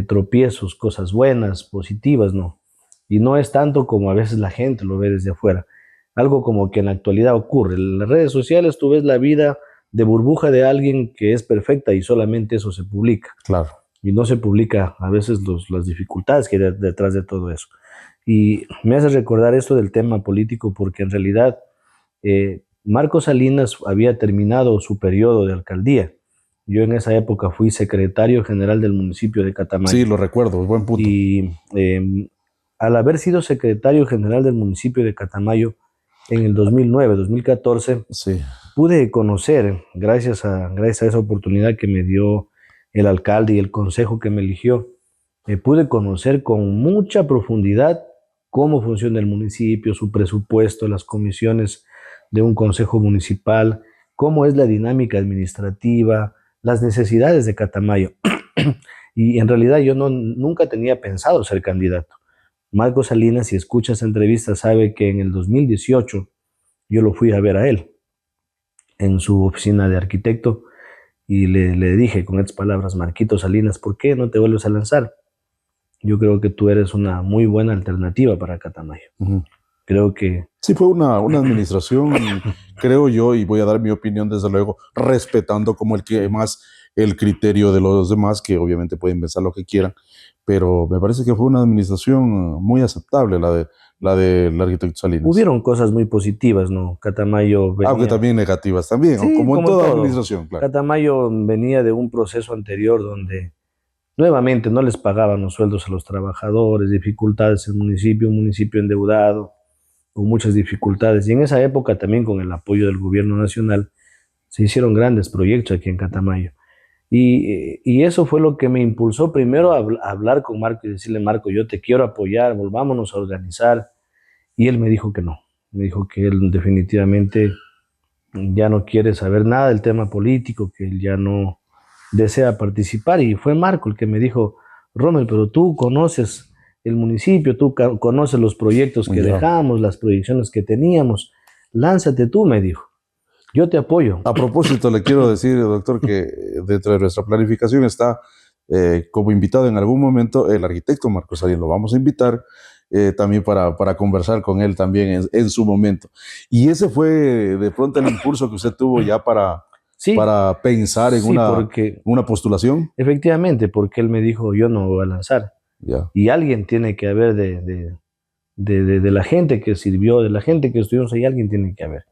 tropiezos, cosas buenas, positivas, ¿no? Y no es tanto como a veces la gente lo ve desde afuera. Algo como que en la actualidad ocurre. En las redes sociales tú ves la vida de burbuja de alguien que es perfecta y solamente eso se publica. claro. Y no se publica a veces las dificultades que hay detrás de todo eso. Y me hace recordar esto del tema político porque en realidad Marcos Salinas había terminado su periodo de alcaldía. Yo en esa época fui secretario general del municipio de Catamayo. Sí, lo recuerdo, buen punto. Y al haber sido secretario general del municipio de Catamayo en el 2009, 2014, Sí, pude conocer, gracias a esa oportunidad que me dio el alcalde y el consejo que me eligió, pude conocer con mucha profundidad cómo funciona el municipio, su presupuesto, las comisiones de un consejo municipal, cómo es la dinámica administrativa, las necesidades de Catamayo. Y en realidad yo nunca tenía pensado ser candidato. Marco Salinas, si escucha esa entrevista, sabe que en el 2018 yo lo fui a ver a él en su oficina de arquitecto y le dije con estas palabras: Marquito Salinas, ¿por qué no te vuelves a lanzar? Yo creo que tú eres una muy buena alternativa para Catamayo. Creo que... Sí, fue una administración, creo yo, y voy a dar mi opinión desde luego, respetando como el criterio de los demás, que obviamente pueden pensar lo que quieran, pero me parece que fue una administración muy aceptable la del arquitecto Salinas. Hubieron cosas muy positivas, ¿no? Catamayo venía... Aunque también negativas, también, sí, como en como toda todo. administración, claro. Catamayo venía de un proceso anterior donde nuevamente no les pagaban los sueldos a los trabajadores, dificultades en el municipio, un municipio endeudado, con muchas dificultades. Y en esa época también con el apoyo del gobierno nacional se hicieron grandes proyectos aquí en Catamayo. Y eso fue lo que me impulsó primero a hablar con Marco y decirle: Marco, yo te quiero apoyar, volvámonos a organizar. Y él me dijo que no, me dijo que él definitivamente ya no quiere saber nada del tema político, que él ya no desea participar. Y fue Marco el que me dijo: Rommel, pero tú conoces el municipio, tú conoces los proyectos que dejamos, las proyecciones que teníamos, lánzate tú, me dijo, yo te apoyo. A propósito, le quiero decir, doctor, que dentro de nuestra planificación está como invitado en algún momento el arquitecto Marcos Salinas. Lo vamos a invitar también para conversar con él también en su momento. Y ese fue de pronto el impulso que usted tuvo ya para pensar en una postulación. Efectivamente, porque él me dijo: yo no me voy a lanzar. Ya. Y alguien tiene que haber de la gente que sirvió, de la gente que estuvimos ahí, alguien tiene que haber.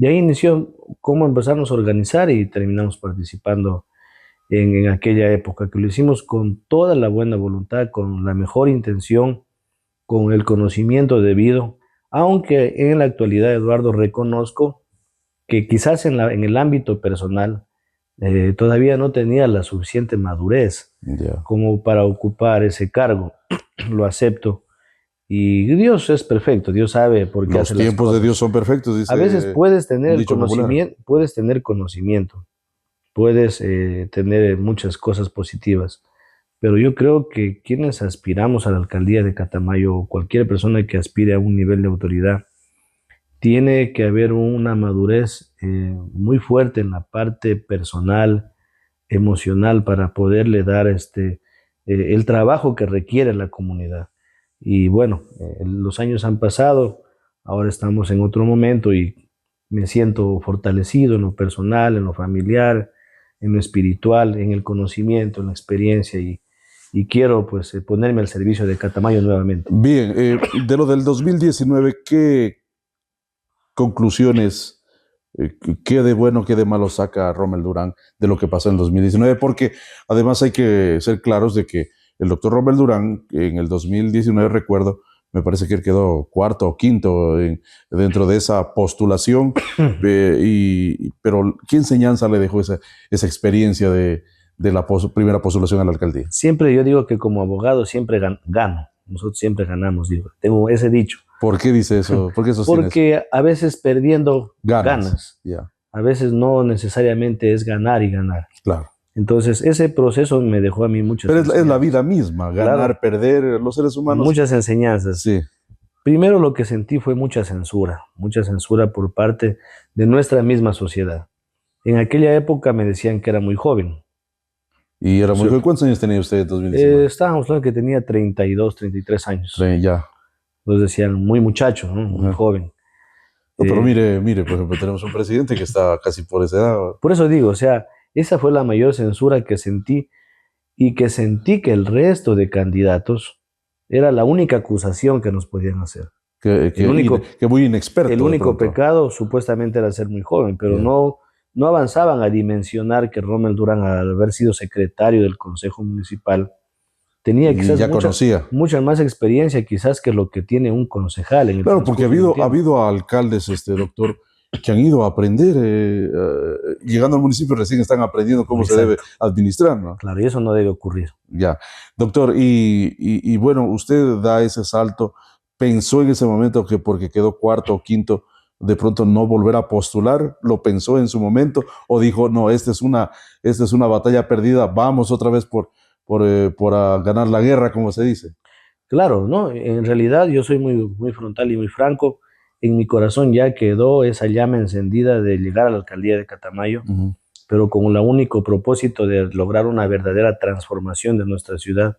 Y ahí inició cómo empezamos a organizar y terminamos participando en aquella época, que lo hicimos con toda la buena voluntad, con la mejor intención, con el conocimiento debido, aunque en la actualidad, Eduardo, reconozco que quizás en el ámbito personal todavía no tenía la suficiente madurez como para ocupar ese cargo. Lo acepto. Y Dios es perfecto, Dios sabe por qué hace las cosas. Los tiempos de Dios son perfectos, dice. A veces puedes tener conocimiento, puedes tener muchas cosas positivas, pero yo creo que quienes aspiramos a la alcaldía de Catamayo, o cualquier persona que aspire a un nivel de autoridad, tiene que haber una madurez muy fuerte en la parte personal, emocional, para poderle dar el trabajo que requiere la comunidad. Y bueno, los años han pasado, ahora estamos en otro momento y me siento fortalecido en lo personal, en lo familiar, en lo espiritual, en el conocimiento, en la experiencia, y quiero pues ponerme al servicio de Catamayo nuevamente. Bien, de lo del 2019, ¿qué conclusiones, qué de bueno, qué de malo saca Rommel Durán de lo que pasó en el 2019? Porque además hay que ser claros de que el doctor Rommel Durán en el 2019, recuerdo, me parece que él quedó cuarto o quinto dentro de esa postulación, pero ¿qué enseñanza le dejó esa experiencia de la primera postulación a la alcaldía? Siempre yo digo que como abogado siempre gano, nosotros siempre ganamos, digo, tengo ese dicho. ¿Por qué dice eso? ¿Por qué sostiene eso? Porque a veces perdiendo ganas. Yeah. A veces no necesariamente es ganar y ganar. Claro. Entonces ese proceso me dejó a mí muchas Pero enseñanzas. es la vida misma, ganar, claro, perder, los seres humanos. Muchas enseñanzas. Sí. Primero lo que sentí fue mucha censura por parte de nuestra misma sociedad. En aquella época me decían que era muy joven. ¿Y era muy joven? ¿Cuántos años tenía usted en 2019? Estábamos hablando que tenía 32, 33 años. Ya. Nos decían muy muchacho, ¿no? Muy joven. No, pero mire, por ejemplo, tenemos un presidente que está casi por esa edad. Por eso digo, o sea, esa fue la mayor censura que sentí, y que sentí que el resto de candidatos era la única acusación que nos podían hacer. Que muy inexperto. El único pecado supuestamente era ser muy joven, pero no avanzaban a dimensionar que Rommel Durán, al haber sido secretario del Consejo Municipal, tenía quizás mucha más experiencia quizás que lo que tiene un concejal. En el claro, porque ha habido alcaldes, doctor, que han ido a aprender, llegando al municipio recién están aprendiendo cómo se debe administrar, ¿no? Claro, y eso no debe ocurrir. Ya. Doctor, y bueno, usted da ese salto, ¿pensó en ese momento que porque quedó cuarto o quinto, de pronto no volver a postular? ¿Lo pensó en su momento? ¿O dijo, no, esta es una batalla perdida, vamos otra vez por ganar la guerra, como se dice? Claro, no, en realidad yo soy muy frontal y muy franco. En mi corazón ya quedó esa llama encendida de llegar a la alcaldía de Catamayo, pero con el único propósito de lograr una verdadera transformación de nuestra ciudad,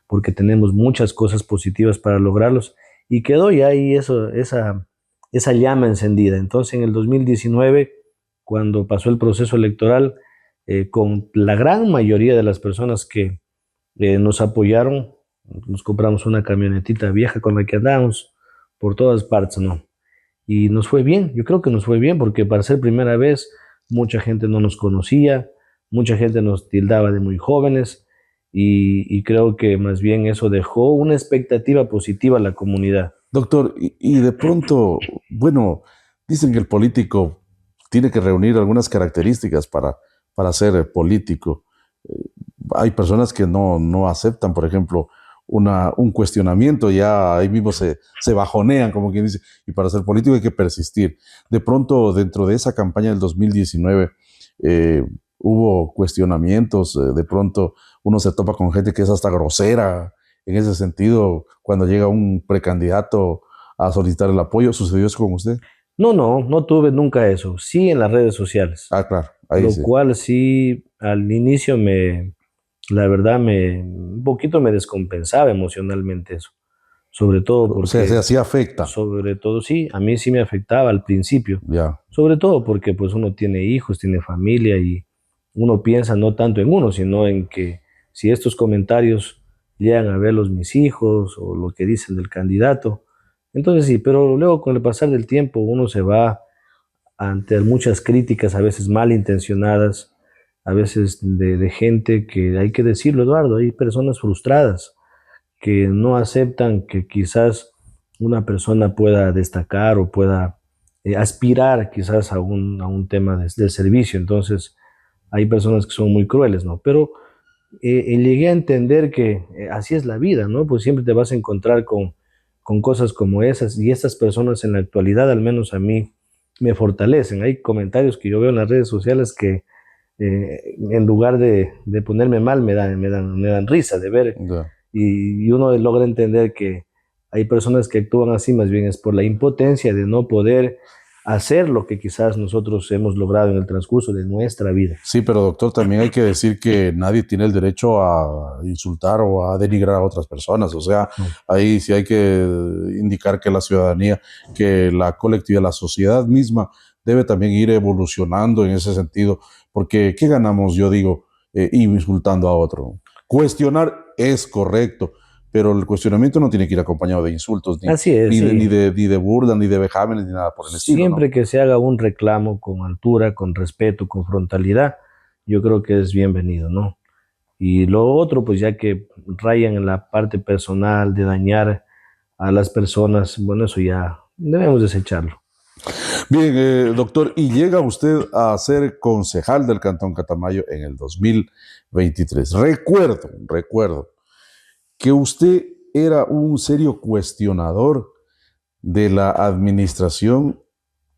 porque tenemos muchas cosas positivas para lograrlos, y quedó ya ahí esa llama encendida. Entonces en el 2019, cuando pasó el proceso electoral, con la gran mayoría de las personas que nos apoyaron, nos compramos una camionetita vieja con la que andábamos por todas partes, ¿no? Y nos fue bien, yo creo que nos fue bien, porque para ser primera vez mucha gente no nos conocía, mucha gente nos tildaba de muy jóvenes, y creo que más bien eso dejó una expectativa positiva a la comunidad. Doctor, y de pronto, bueno, dicen que el político tiene que reunir algunas características para ser político. Hay personas que no aceptan, por ejemplo, un cuestionamiento, ya ahí mismo se bajonean, como quien dice, y para ser político hay que persistir. De pronto, dentro de esa campaña del 2019, hubo cuestionamientos, de pronto uno se topa con gente que es hasta grosera en ese sentido, cuando llega un precandidato a solicitar el apoyo. ¿Sucedió eso con usted? No tuve nunca eso, sí en las redes sociales. Ah, claro. Ahí lo sí. cual sí, al inicio la verdad, un poquito me descompensaba emocionalmente eso. Sobre todo porque... O sea, sí afecta. Sobre todo, sí, a mí sí me afectaba al principio. Ya. Sobre todo porque pues uno tiene hijos, tiene familia, y uno piensa no tanto en uno, sino en que si estos comentarios llegan a verlos mis hijos o lo que dicen del candidato. Entonces sí, pero luego con el pasar del tiempo uno se va ante muchas críticas, a veces malintencionadas, a veces de gente que, hay que decirlo, Eduardo, hay personas frustradas que no aceptan que quizás una persona pueda destacar o pueda aspirar quizás a un tema del servicio. Entonces hay personas que son muy crueles, ¿no? Pero llegué a entender que así es la vida, ¿no? Pues siempre te vas a encontrar con cosas como esas, y estas personas en la actualidad, al menos a mí, me fortalecen. Hay comentarios que yo veo en las redes sociales que en lugar de ponerme mal, me dan risa de ver. Ya. Y uno logra entender que hay personas que actúan así, más bien es por la impotencia de no poder hacer lo que quizás nosotros hemos logrado en el transcurso de nuestra vida. Sí, pero doctor, también hay que decir que nadie tiene el derecho a insultar o a denigrar a otras personas. O sea, No. ahí sí hay que indicar que la ciudadanía, que la colectividad, la sociedad misma debe también ir evolucionando en ese sentido. Porque, ¿qué ganamos, yo digo, insultando a otro? Cuestionar es correcto, pero el cuestionamiento no tiene que ir acompañado de insultos, Así es, ni sí. ni de burla, ni de vejámenes, ni nada por el estilo, ¿no? Siempre que se haga un reclamo con altura, con respeto, con frontalidad, yo creo que es bienvenido, ¿no? Y lo otro, pues ya que rayan en la parte personal de dañar a las personas, bueno, eso ya debemos desecharlo. Bien, doctor, y llega usted a ser concejal del Cantón Catamayo en el 2023. Recuerdo que usted era un serio cuestionador de la administración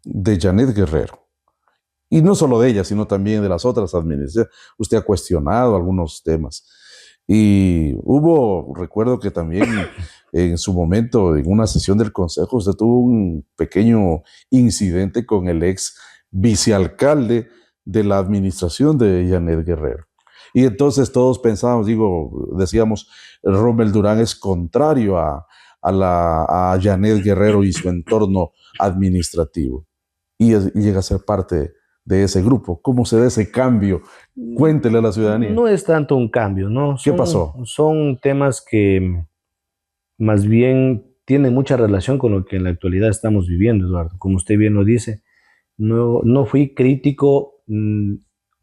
de Janet Guerrero. Y no solo de ella, sino también de las otras administraciones. Usted ha cuestionado algunos temas. Y recuerdo que también en su momento, en una sesión del consejo, usted tuvo un pequeño incidente con el ex vicealcalde de la administración de Janet Guerrero. Y entonces todos pensábamos, decíamos, Rommel Durán es contrario a Janet Guerrero y su entorno administrativo. Y llega a ser parte de ese grupo. ¿Cómo se da ese cambio? Cuéntele a la ciudadanía. No es tanto un cambio, ¿no? ¿Qué pasó? Son temas que más bien tienen mucha relación con lo que en la actualidad estamos viviendo, Eduardo. Como usted bien lo dice, no fui crítico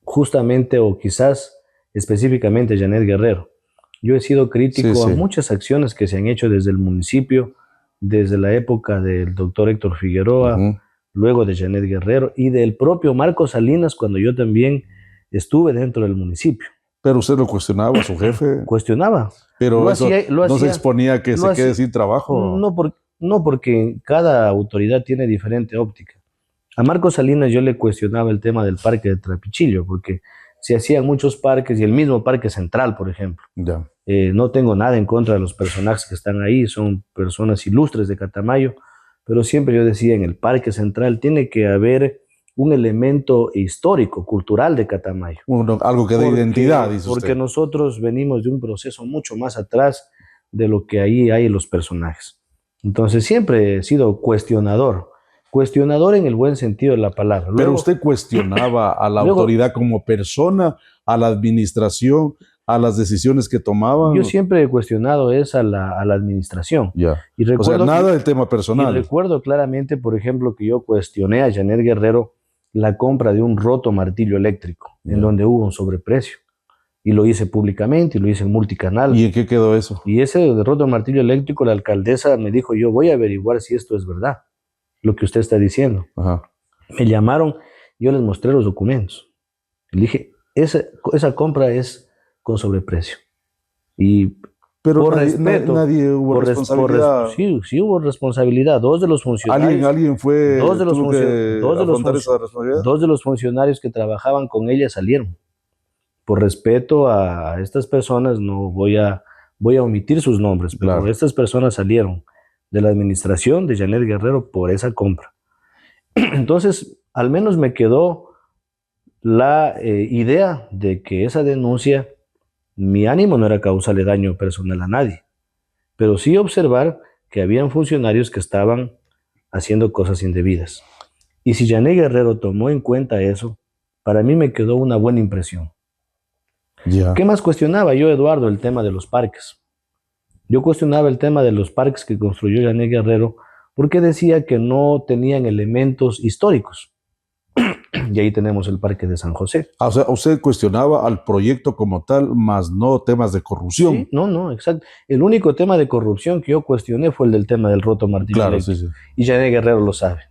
justamente o quizás específicamente a Janet Guerrero. Yo he sido crítico Sí, a sí. muchas acciones que se han hecho desde el municipio, desde la época del doctor Héctor Figueroa, Ujú. luego de Janet Guerrero y del propio Marco Salinas cuando yo también estuve dentro del municipio. Pero usted lo cuestionaba a su jefe, Cuestionaba. pero Lo eso hacía, lo no se hacía, exponía a que lo se quede hacía, sin trabajo. no porque cada autoridad tiene diferente óptica. A Marco Salinas yo le cuestionaba el tema del parque de Trapichillo, porque se hacían muchos parques y el mismo Parque Central, por ejemplo. Ya. No tengo nada en contra de los personajes que están ahí, son personas ilustres de Catamayo, pero siempre yo decía, en el Parque Central tiene que haber un elemento histórico, cultural de Catamayo. Algo que dé identidad, dice Porque usted. nosotros venimos de un proceso mucho más atrás de lo que ahí hay en los personajes. Entonces siempre he sido cuestionador en el buen sentido de la palabra. Pero usted cuestionaba a la luego, autoridad como persona, a la administración, a las decisiones que tomaban. yo siempre he cuestionado es a la administración. Ya. Y O sea, recuerdo, nada del tema y personal. recuerdo claramente, por ejemplo, que yo cuestioné a Janet Guerrero la compra de un roto martillo eléctrico, en Ya. donde hubo un sobreprecio. Y lo hice públicamente, y lo hice en multicanal. ¿Y en qué quedó eso? Y ese roto martillo eléctrico, la alcaldesa me dijo, yo voy a averiguar si esto es verdad, lo que usted está diciendo. Ajá. Me llamaron, yo les mostré los documentos. Le dije, esa compra es con sobreprecio. Y Pero por nadie, respeto, nadie hubo responsabilidad. sí hubo responsabilidad. Dos de los funcionarios, ¿Alguien tuvo que afrontar esa responsabilidad? dos de los funcionarios que trabajaban con ella salieron. Por respeto a estas personas, no voy a omitir sus nombres, pero Claro. estas personas salieron de la administración de Janet Guerrero por esa compra. Entonces, al menos me quedó la idea de que esa denuncia, mi ánimo no era causarle daño personal a nadie, pero sí observar que habían funcionarios que estaban haciendo cosas indebidas. Y si Janet Guerrero tomó en cuenta eso, para mí me quedó una buena impresión. Ya. ¿Qué más cuestionaba yo, Eduardo? El tema de los parques. Yo cuestionaba el tema de los parques que construyó Janet Guerrero porque decía que no tenían elementos históricos. Y ahí tenemos el Parque de San José. O sea, usted cuestionaba al proyecto como tal, más no temas de corrupción. Sí, no, exacto. El único tema de corrupción que yo cuestioné fue el del tema del roto martillo Claro, eléctrico. sí. Y Janet Guerrero lo sabe.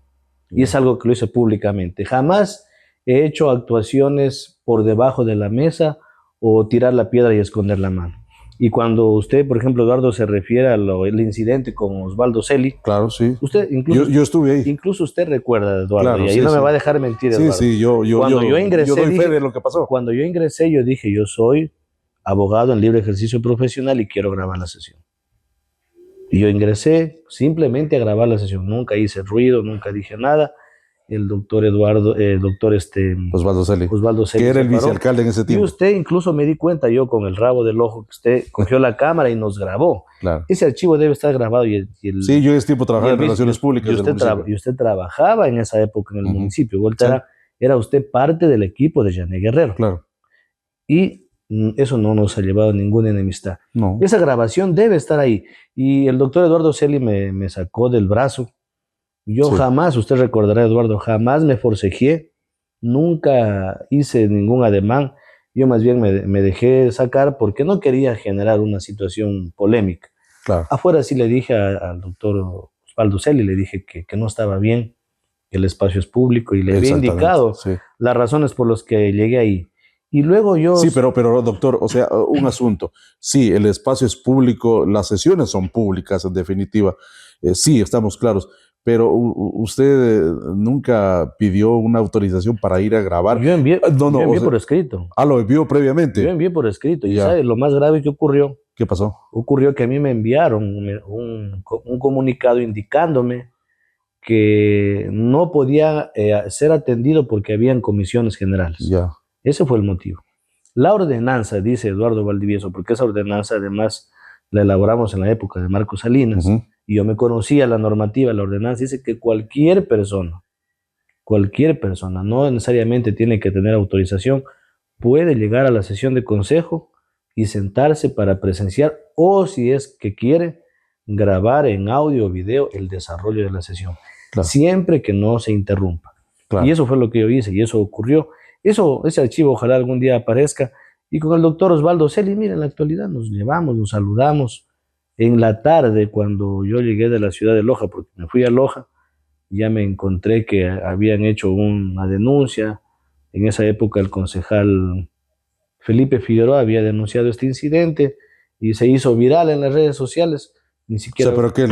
Y es algo que lo hice públicamente. Jamás he hecho actuaciones por debajo de la mesa o tirar la piedra y esconder la mano. Y cuando usted, por ejemplo, Eduardo, se refiere al incidente con Osvaldo Celi, Claro, sí. usted incluso, Yo estuve ahí. incluso usted recuerda, Eduardo, Claro, y ahí sí, no me sí. va a dejar mentir, Sí, Eduardo. sí, Cuando yo ingresé, yo doy fe dije, de lo que pasó. cuando yo ingresé, yo dije, yo soy abogado en libre ejercicio profesional y quiero grabar la sesión. Y yo ingresé simplemente a grabar la sesión. Nunca hice ruido, nunca dije nada. El doctor Eduardo, Osvaldo Celi, Osvaldo Celi que era se el paró. vicealcalde en ese Y tiempo. usted, incluso me di cuenta yo con el rabo del ojo que usted cogió la cámara y nos grabó. Claro. Ese archivo debe estar grabado. Sí, yo en ese tiempo trabajaba en relaciones públicas del municipio. Y usted trabajaba en esa época en el municipio. Sí. Era usted parte del equipo de Janet Guerrero. Claro. Y eso no nos ha llevado a ninguna enemistad. No. Esa grabación debe estar ahí. Y el doctor Eduardo Celi me sacó del brazo. Yo Sí. jamás, usted recordará, Eduardo, jamás me forcejeé, nunca hice ningún ademán. Yo más bien me dejé sacar porque no quería generar una situación polémica. Claro. Afuera sí le dije al doctor Osvaldo Celi, le dije que no estaba bien, que el espacio es público, y le había indicado Sí. las razones por las que llegué ahí. Y luego yo... Sí, pero doctor, o sea, un asunto. Sí, el espacio es público, las sesiones son públicas, en definitiva. Sí, estamos claros. Pero usted nunca pidió una autorización para ir a grabar. Yo envié, No, yo envié o sea, por escrito. lo envió previamente. Yo envié por escrito. Y Ya. ¿sabe lo más grave que ocurrió? ¿Qué pasó? Ocurrió que a mí me enviaron un comunicado indicándome que no podía ser atendido porque habían comisiones generales. Ya. Ese fue el motivo. La ordenanza, dice Eduardo Valdivieso, porque esa ordenanza además la elaboramos en la época de Marcos Salinas, y yo me conocía la normativa, la ordenanza dice que cualquier persona, no necesariamente tiene que tener autorización, puede llegar a la sesión de consejo y sentarse para presenciar, o si es que quiere, grabar en audio o video el desarrollo de la sesión, Claro. siempre que no se interrumpa. Claro. Y eso fue lo que yo hice, y eso ocurrió. Ese archivo ojalá algún día aparezca. Y con el doctor Osvaldo Celi, mira, en la actualidad nos llevamos, nos saludamos. En la tarde, cuando yo llegué de la ciudad de Loja, porque me fui a Loja, ya me encontré que habían hecho una denuncia. En esa época el concejal Felipe Figueroa había denunciado este incidente y se hizo viral en las redes sociales. Ni siquiera... O sea, pero que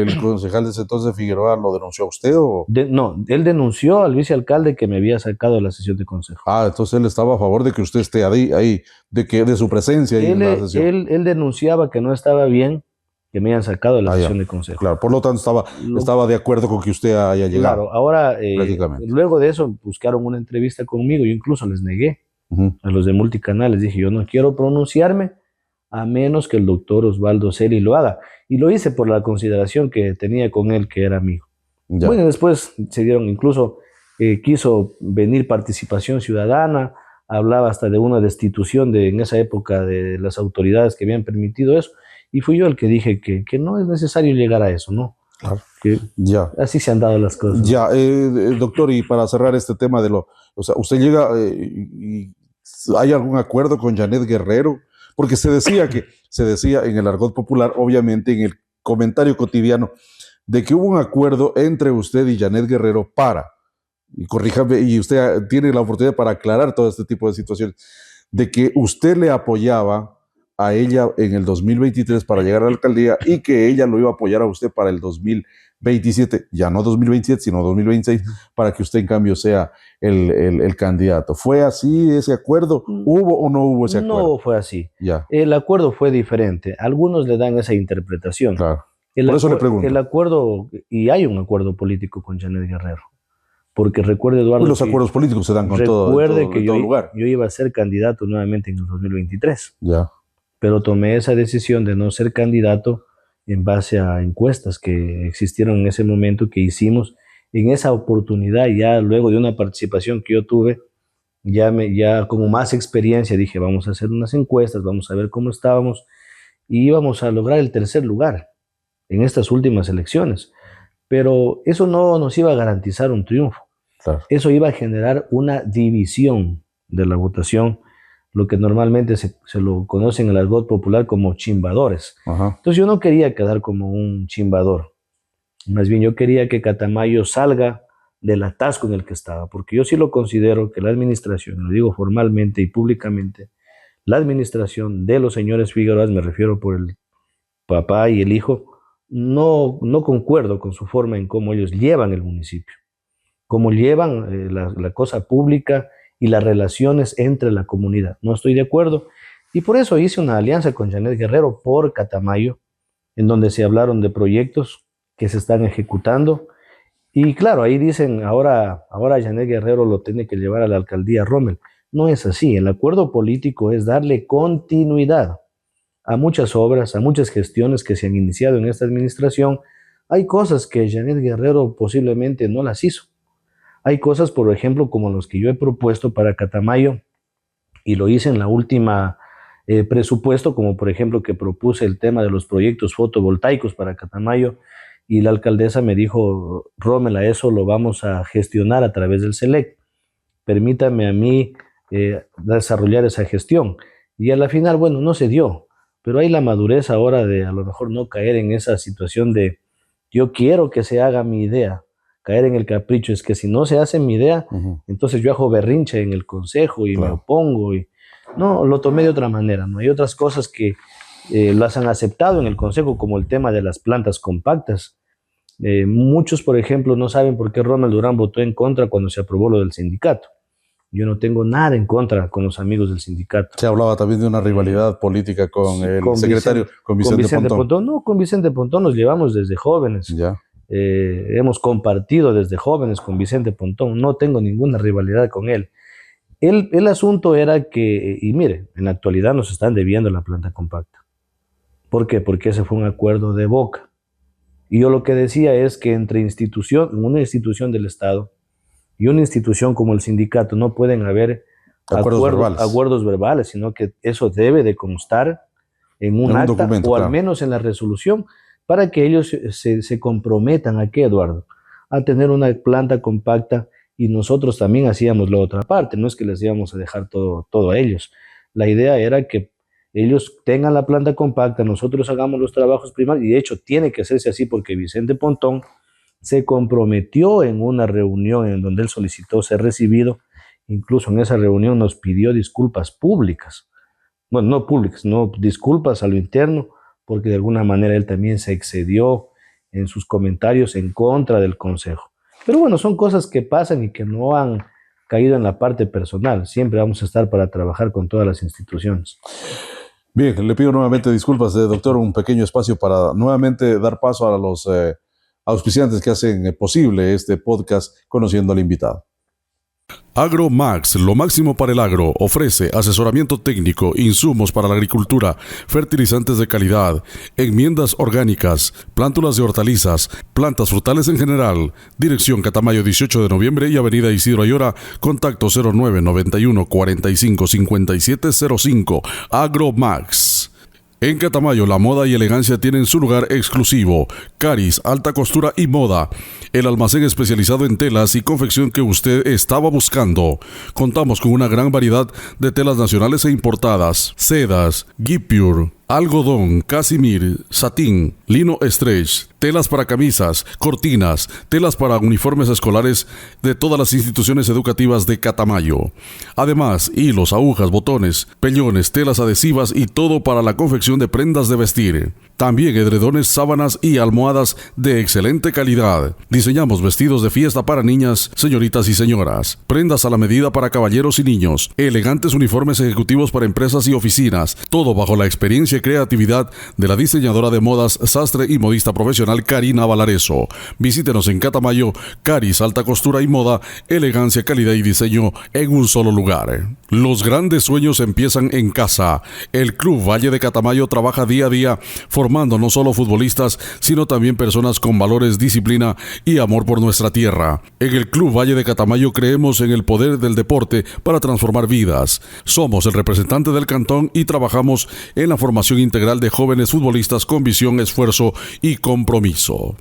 el concejal de ese entonces, Figueroa, ¿lo denunció a usted o...? No, él denunció al vicealcalde que me había sacado de la sesión de consejo. Entonces él estaba a favor de que usted esté ahí de su presencia ahí en la sesión. Él denunciaba que no estaba bien que me hayan sacado de la sesión de consejo. Claro, por lo tanto estaba de acuerdo con que usted haya llegado. Claro, ahora, luego de eso, buscaron una entrevista conmigo, yo incluso les negué a los de Multicanal, les dije, yo no quiero pronunciarme a menos que el doctor Osvaldo Celi lo haga. Y lo hice por la consideración que tenía con él, que era amigo. Ya. Bueno, después se dieron, incluso quiso venir Participación Ciudadana, hablaba hasta de una destitución en esa época de las autoridades que habían permitido eso, y fui yo el que dije que no es necesario llegar a eso, ¿no? Claro. Que ya. Así se han dado las cosas. Ya, doctor, y para cerrar este tema o sea, usted llega y ¿hay algún acuerdo con Janet Guerrero? Porque se decía en el argot popular, obviamente en el comentario cotidiano, de que hubo un acuerdo entre usted y Janet Guerrero y corríjame, y usted tiene la oportunidad para aclarar todo este tipo de situaciones, de que usted le apoyaba a ella en el 2023 para llegar a la alcaldía y que ella lo iba a apoyar a usted para el 2027, ya no 2027, sino 2026, para que usted en cambio sea el candidato. ¿Fue así ese acuerdo? ¿Hubo o no hubo ese acuerdo? No fue así. Ya. El acuerdo fue diferente. Algunos le dan esa interpretación. Claro. Por eso le pregunto. El acuerdo, y hay un acuerdo político con Janet Guerrero. Porque recuerde, Eduardo, los acuerdos políticos se dan con todo lugar. Yo iba a ser candidato nuevamente en el 2023. Ya. Pero tomé esa decisión de no ser candidato en base a encuestas que existieron en ese momento, que hicimos en esa oportunidad, ya luego de una participación que yo tuve, ya como más experiencia, dije, vamos a hacer unas encuestas, vamos a ver cómo estábamos, y íbamos a lograr el tercer lugar en estas últimas elecciones. Pero eso no nos iba a garantizar un triunfo. Claro. Eso iba a generar una división de la votación, lo que normalmente se lo conoce en el argot popular como chimbadores. Ajá. Entonces yo no quería quedar como un chimbador. Más bien yo quería que Catamayo salga del atasco en el que estaba, porque yo sí lo considero que la administración, lo digo formalmente y públicamente, la administración de los señores Figueroa, me refiero por el papá y el hijo, no concuerdo con su forma en cómo ellos llevan el municipio, cómo llevan la cosa pública y las relaciones entre la comunidad. No estoy de acuerdo y por eso hice una alianza con Janet Guerrero por Catamayo, en donde se hablaron de proyectos que se están ejecutando. Y claro, ahí dicen, ahora Janet Guerrero lo tiene que llevar a la alcaldía Rommel. No es así. El acuerdo político es darle continuidad a muchas obras, a muchas gestiones que se han iniciado en esta administración. Hay cosas que Janet Guerrero posiblemente no las hizo. Hay cosas, por ejemplo, como los que yo he propuesto para Catamayo, y lo hice en la última presupuesto, como por ejemplo que propuse el tema de los proyectos fotovoltaicos para Catamayo, y la alcaldesa me dijo, Rommel, a eso lo vamos a gestionar a través del SELEC. Permítame a mí desarrollar esa gestión. Y a la final, bueno, no se dio, pero hay la madurez ahora de a lo mejor no caer en esa situación de yo quiero que se haga mi idea, caer en el capricho. Es que si no se hace mi idea, entonces yo hago berrinche en el consejo y me opongo. No, lo tomé de otra manera, ¿no? Hay otras cosas que las han aceptado en el consejo, como el tema de las plantas compactas. Muchos, por ejemplo, no saben por qué Ronald Durán votó en contra cuando se aprobó lo del sindicato. Yo no tengo nada en contra con los amigos del sindicato. Se hablaba también de una rivalidad política con el secretario, con Vicente Pontón. No, con Vicente Pontón nos llevamos desde jóvenes. Ya. Hemos compartido desde jóvenes con Vicente Pontón. No tengo ninguna rivalidad con él. El asunto era que, y mire, en la actualidad nos están debiendo la planta compacta. ¿Por qué? Porque ese fue un acuerdo de boca. Y yo lo que decía es que entre una institución del Estado y una institución como el sindicato no pueden haber acuerdos verbales, sino que eso debe de constar en un acta documento, o al menos en la resolución, para que ellos se comprometan a qué, Eduardo, a tener una planta compacta, y nosotros también hacíamos la otra parte. No es que les íbamos a dejar todo a ellos. La idea era que ellos tengan la planta compacta, nosotros hagamos los trabajos primarios, y de hecho tiene que hacerse así porque Vicente Pontón se comprometió en una reunión en donde él solicitó ser recibido. Incluso en esa reunión nos pidió disculpas públicas. Bueno, no públicas, no, disculpas a lo interno, porque de alguna manera él también se excedió en sus comentarios en contra del consejo. Pero bueno, son cosas que pasan y que no han caído en la parte personal. Siempre vamos a estar para trabajar con todas las instituciones. Bien, le pido nuevamente disculpas, doctor, un pequeño espacio para nuevamente dar paso a los auspiciantes que hacen posible este podcast Conociendo al Invitado. Agromax, lo máximo para el agro, ofrece asesoramiento técnico, insumos para la agricultura, fertilizantes de calidad, enmiendas orgánicas, plántulas de hortalizas, plantas frutales en general. Dirección Catamayo 18 de noviembre y Avenida Isidro Ayora, contacto 09 91 45 57 05. Agromax. En Catamayo, la moda y elegancia tienen su lugar exclusivo. Caris, alta costura y moda. El almacén especializado en telas y confección que usted estaba buscando. Contamos con una gran variedad de telas nacionales e importadas. Sedas, guipure, algodón, casimir, satín, lino stretch, telas para camisas, cortinas, telas para uniformes escolares de todas las instituciones educativas de Catamayo. Además, hilos, agujas, botones, peñones, telas adhesivas y todo para la confección de prendas de vestir. También edredones, sábanas y almohadas de excelente calidad. Diseñamos vestidos de fiesta para niñas, señoritas y señoras. Prendas a la medida para caballeros y niños. Elegantes uniformes ejecutivos para empresas y oficinas. Todo bajo la experiencia y creatividad de la diseñadora de modas, sastre y modista profesional Karina Valareso. Visítenos en Catamayo. Caris, alta costura y moda, elegancia, calidad y diseño en un solo lugar. Los grandes sueños empiezan en casa. El Club Valle de Catamayo trabaja día a día formando no solo futbolistas, sino también personas con valores, disciplina y amor por nuestra tierra. En el Club Valle de Catamayo creemos en el poder del deporte para transformar vidas. Somos el representante del cantón y trabajamos en la formación integral de jóvenes futbolistas con visión, esfuerzo y compromiso.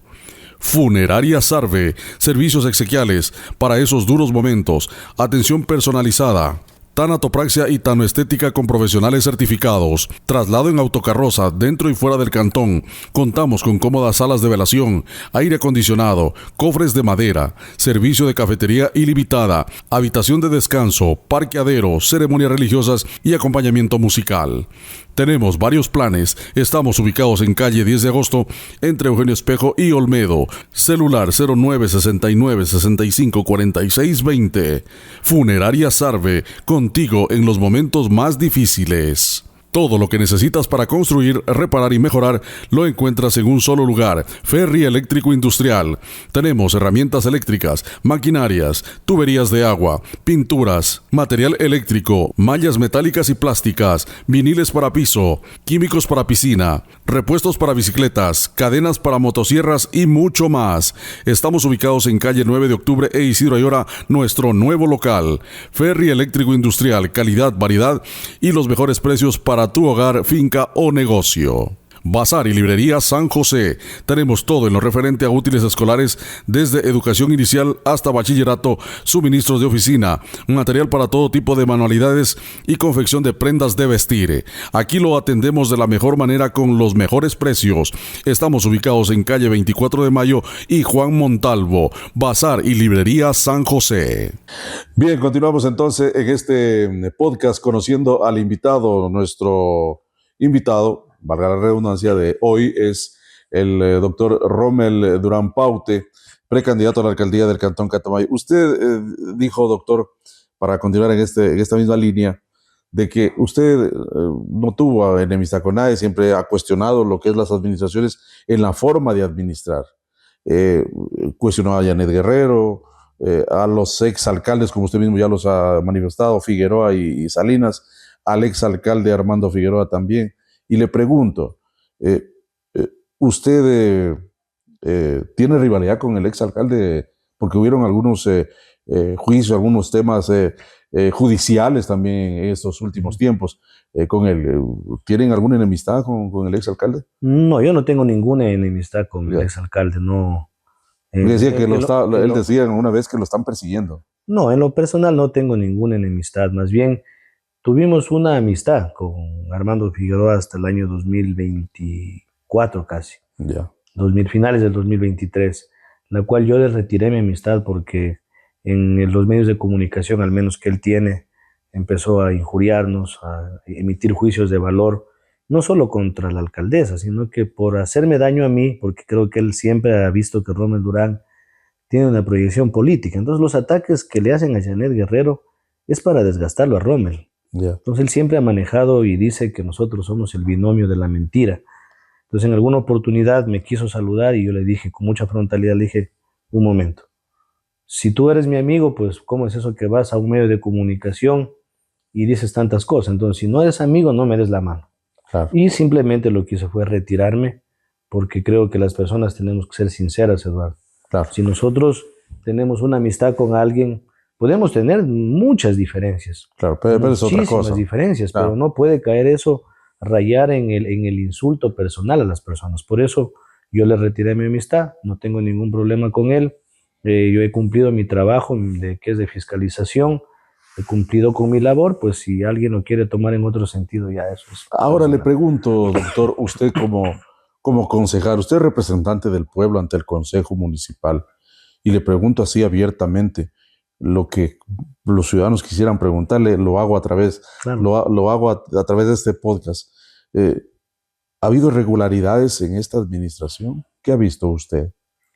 Funeraria Sarve, servicios exequiales para esos duros momentos, atención personalizada, tanatopraxia y tanoestética con profesionales certificados, traslado en autocarroza dentro y fuera del cantón. Contamos con cómodas salas de velación, aire acondicionado, cofres de madera, servicio de cafetería ilimitada, habitación de descanso, parqueadero, ceremonias religiosas y acompañamiento musical. Tenemos varios planes. Estamos ubicados en calle 10 de agosto, entre Eugenio Espejo y Olmedo. Celular 0969 65 46 20. Funeraria Sarve, contigo en los momentos más difíciles. Todo lo que necesitas para construir, reparar y mejorar lo encuentras en un solo lugar. Ferry Eléctrico Industrial. Tenemos herramientas eléctricas, maquinarias, tuberías de agua, pinturas, material eléctrico, mallas metálicas y plásticas, viniles para piso, químicos para piscina, repuestos para bicicletas, cadenas para motosierras y mucho más. Estamos ubicados en calle 9 de octubre e Isidro Ayora, nuestro nuevo local. Ferry Eléctrico Industrial, calidad, variedad y los mejores precios para tu hogar, finca o negocio. Bazar y Librería San José. Tenemos todo en lo referente a útiles escolares, desde educación inicial hasta bachillerato, suministros de oficina, material para todo tipo de manualidades y confección de prendas de vestir. Aquí lo atendemos de la mejor manera con los mejores precios. Estamos ubicados en calle 24 de Mayo y Juan Montalvo. Bazar y Librería San José. Bien, continuamos entonces en este podcast conociendo al invitado. Nuestro invitado, valga la redundancia, de hoy es el doctor Rommel Durán Paute, precandidato a la alcaldía del Cantón Catamayo. Usted dijo, doctor, para continuar en esta misma línea, de que usted no tuvo enemistad con nadie, siempre ha cuestionado lo que es las administraciones en la forma de administrar. Cuestionó a Janet Guerrero, a los exalcaldes, como usted mismo ya los ha manifestado, Figueroa y Salinas, al exalcalde Armando Figueroa también. Y le pregunto, ¿usted tiene rivalidad con el exalcalde? Porque hubieron algunos juicios, algunos temas judiciales también en estos últimos tiempos con él. ¿Tienen alguna enemistad con el exalcalde? No, yo no tengo ninguna enemistad con el exalcalde, no. Decía que él decía una vez que lo están persiguiendo. No, en lo personal no tengo ninguna enemistad, más bien tuvimos una amistad con Armando Figueroa hasta el año 2024 casi, finales del 2023, la cual yo le retiré mi amistad porque en los medios de comunicación, al menos que él tiene, empezó a injuriarnos, a emitir juicios de valor, no solo contra la alcaldesa, sino que por hacerme daño a mí, porque creo que él siempre ha visto que Rommel Durán tiene una proyección política. Entonces los ataques que le hacen a Janet Guerrero es para desgastarlo a Rommel. Entonces él siempre ha manejado y dice que nosotros somos el binomio de la mentira. Entonces en alguna oportunidad me quiso saludar y yo le dije con mucha frontalidad, le dije, un momento, si tú eres mi amigo, pues ¿cómo es eso que vas a un medio de comunicación y dices tantas cosas? Entonces si no eres amigo, no me des la mano. Claro. Y simplemente lo que hice fue retirarme, porque creo que las personas tenemos que ser sinceras, Eduardo. Claro. Si nosotros tenemos una amistad con alguien, podemos tener muchas diferencias. Claro, pero es otra cosa. Muchísimas diferencias, claro. Pero no puede caer eso, rayar en el insulto personal a las personas. Por eso yo le retiré mi amistad, no tengo ningún problema con él. Yo he cumplido mi trabajo, que es de fiscalización, he cumplido con mi labor, pues si alguien lo quiere tomar en otro sentido, ya eso es. Ahora le pregunto, doctor, usted como concejal, usted es representante del pueblo ante el Consejo Municipal, y le pregunto así abiertamente, lo que los ciudadanos quisieran preguntarle, lo hago a través, claro. lo hago a través de este podcast. ¿Ha habido irregularidades en esta administración? ¿Qué ha visto usted?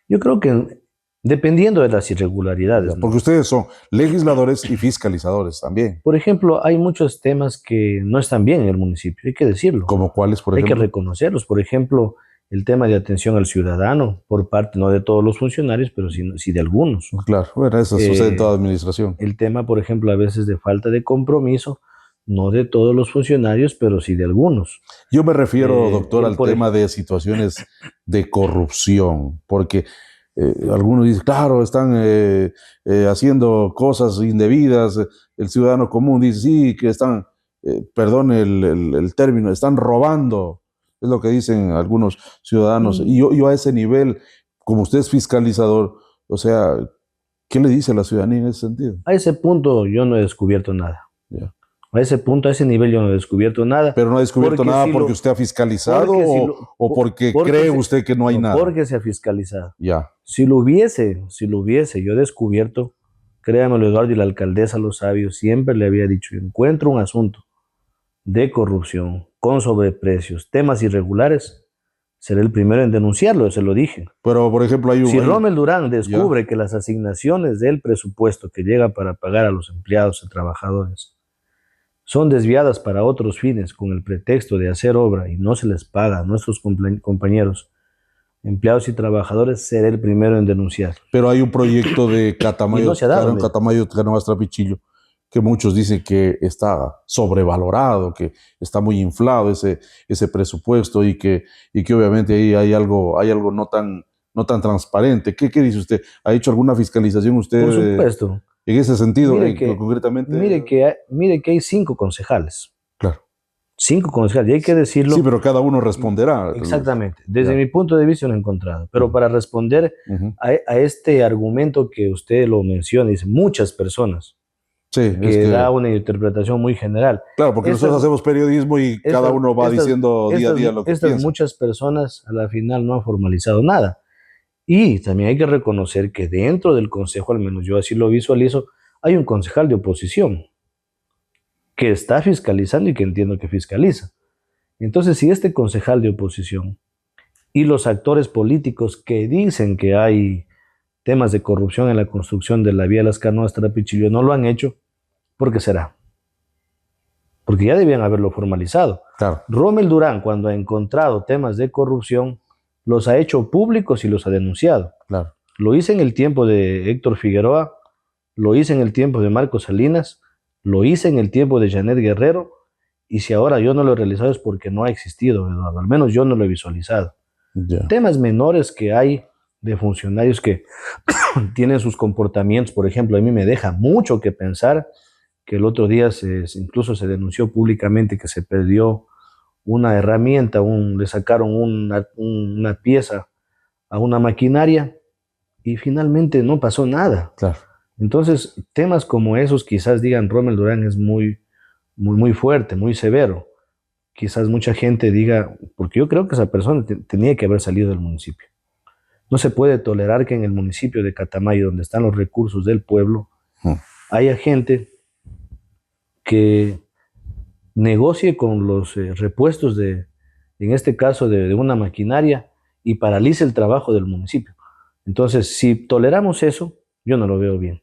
Yo creo que dependiendo de las irregularidades. Porque ustedes son legisladores y fiscalizadores también. Por ejemplo, hay muchos temas que no están bien en el municipio, hay que decirlo. ¿Como cuáles, por ejemplo? Hay que reconocerlos. Por ejemplo, el tema de atención al ciudadano, por parte no de todos los funcionarios, pero sí de algunos. Claro, bueno, eso sucede en toda administración. El tema, por ejemplo, a veces de falta de compromiso, no de todos los funcionarios, pero sí de algunos. Yo me refiero, doctor, al tema de situaciones de corrupción, porque algunos dicen, claro, están haciendo cosas indebidas. El ciudadano común dice, sí, que están, perdón el término, están robando. Es lo que dicen algunos ciudadanos. Y yo a ese nivel, como usted es fiscalizador, o sea, ¿qué le dice a la ciudadanía en ese sentido? A ese punto yo no he descubierto nada. Ya. A ese punto, a ese nivel yo no he descubierto nada. Pero no ha descubierto Porque nada si porque lo- usted ha fiscalizado porque si o, lo- o porque porque cree se- usted que no hay nada. Porque se ha fiscalizado. Ya. Si lo hubiese yo descubierto, créamelo, Eduardo, y la alcaldesa lo sabe, yo siempre le había dicho, encuentro un asunto de corrupción, con sobreprecios, temas irregulares, seré el primero en denunciarlo, se lo dije. Pero, por ejemplo, hay un... Si hay- Rommel Durán descubre que las asignaciones del presupuesto que llega para pagar a los empleados y trabajadores son desviadas para otros fines con el pretexto de hacer obra y no se les paga a nuestros compañeros, empleados y trabajadores, seré el primero en denunciar. Pero hay un proyecto de Y Catamayo, no se ha dado, Caro- mire. Catamayo, Canoastra Pichillo, que muchos dicen que está sobrevalorado, que está muy inflado ese presupuesto y que obviamente ahí hay algo no tan transparente. ¿Qué dice usted? ¿Ha hecho alguna fiscalización usted Por supuesto. en ese sentido, Mire que, concretamente? mire que hay 5 concejales. Claro. 5 concejales, y hay que decirlo. Sí, pero cada uno responderá. Exactamente. Desde Ya. mi punto de vista lo he encontrado. Pero Ujú. para responder Ujú. a este argumento que usted lo menciona, dice muchas personas, Sí, es que que, da una interpretación muy general. claro, porque Estas- nosotros hacemos periodismo y cada estas- uno va estas- diciendo día a día lo que estas piensa. muchas personas a la final no han formalizado nada. Y también hay que reconocer que dentro del consejo, al menos yo así lo visualizo, hay un concejal de oposición que está fiscalizando y que entiendo que fiscaliza. Entonces, si este concejal de oposición y los actores políticos que dicen que hay temas de corrupción en la construcción de la vía Las Canoas Trapichillo no lo han hecho, ¿por qué será? Porque ya debían haberlo formalizado. Claro. Rommel Durán, cuando ha encontrado temas de corrupción, los ha hecho públicos y los ha denunciado. Claro. Lo hice en el tiempo de Héctor Figueroa, lo hice en el tiempo de Marcos Salinas, lo hice en el tiempo de Janet Guerrero, y si ahora yo no lo he realizado es porque no ha existido, Eduardo, al menos yo no lo he visualizado. Ya. Temas menores que hay de funcionarios que tienen sus comportamientos, por ejemplo, a mí me deja mucho que pensar que el otro día incluso se denunció públicamente que se perdió una herramienta, le sacaron una pieza a una maquinaria y finalmente no pasó nada. Claro. Entonces, temas como esos quizás digan, Rommel Durán es muy fuerte, muy severo. Quizás mucha gente diga, porque yo creo que esa persona tenía que haber salido del municipio. No se puede tolerar que en el municipio de Catamayo, donde están los recursos del pueblo, haya gente que negocie con los repuestos en este caso, de una maquinaria y paralice el trabajo del municipio. Entonces, si toleramos eso, yo no lo veo bien.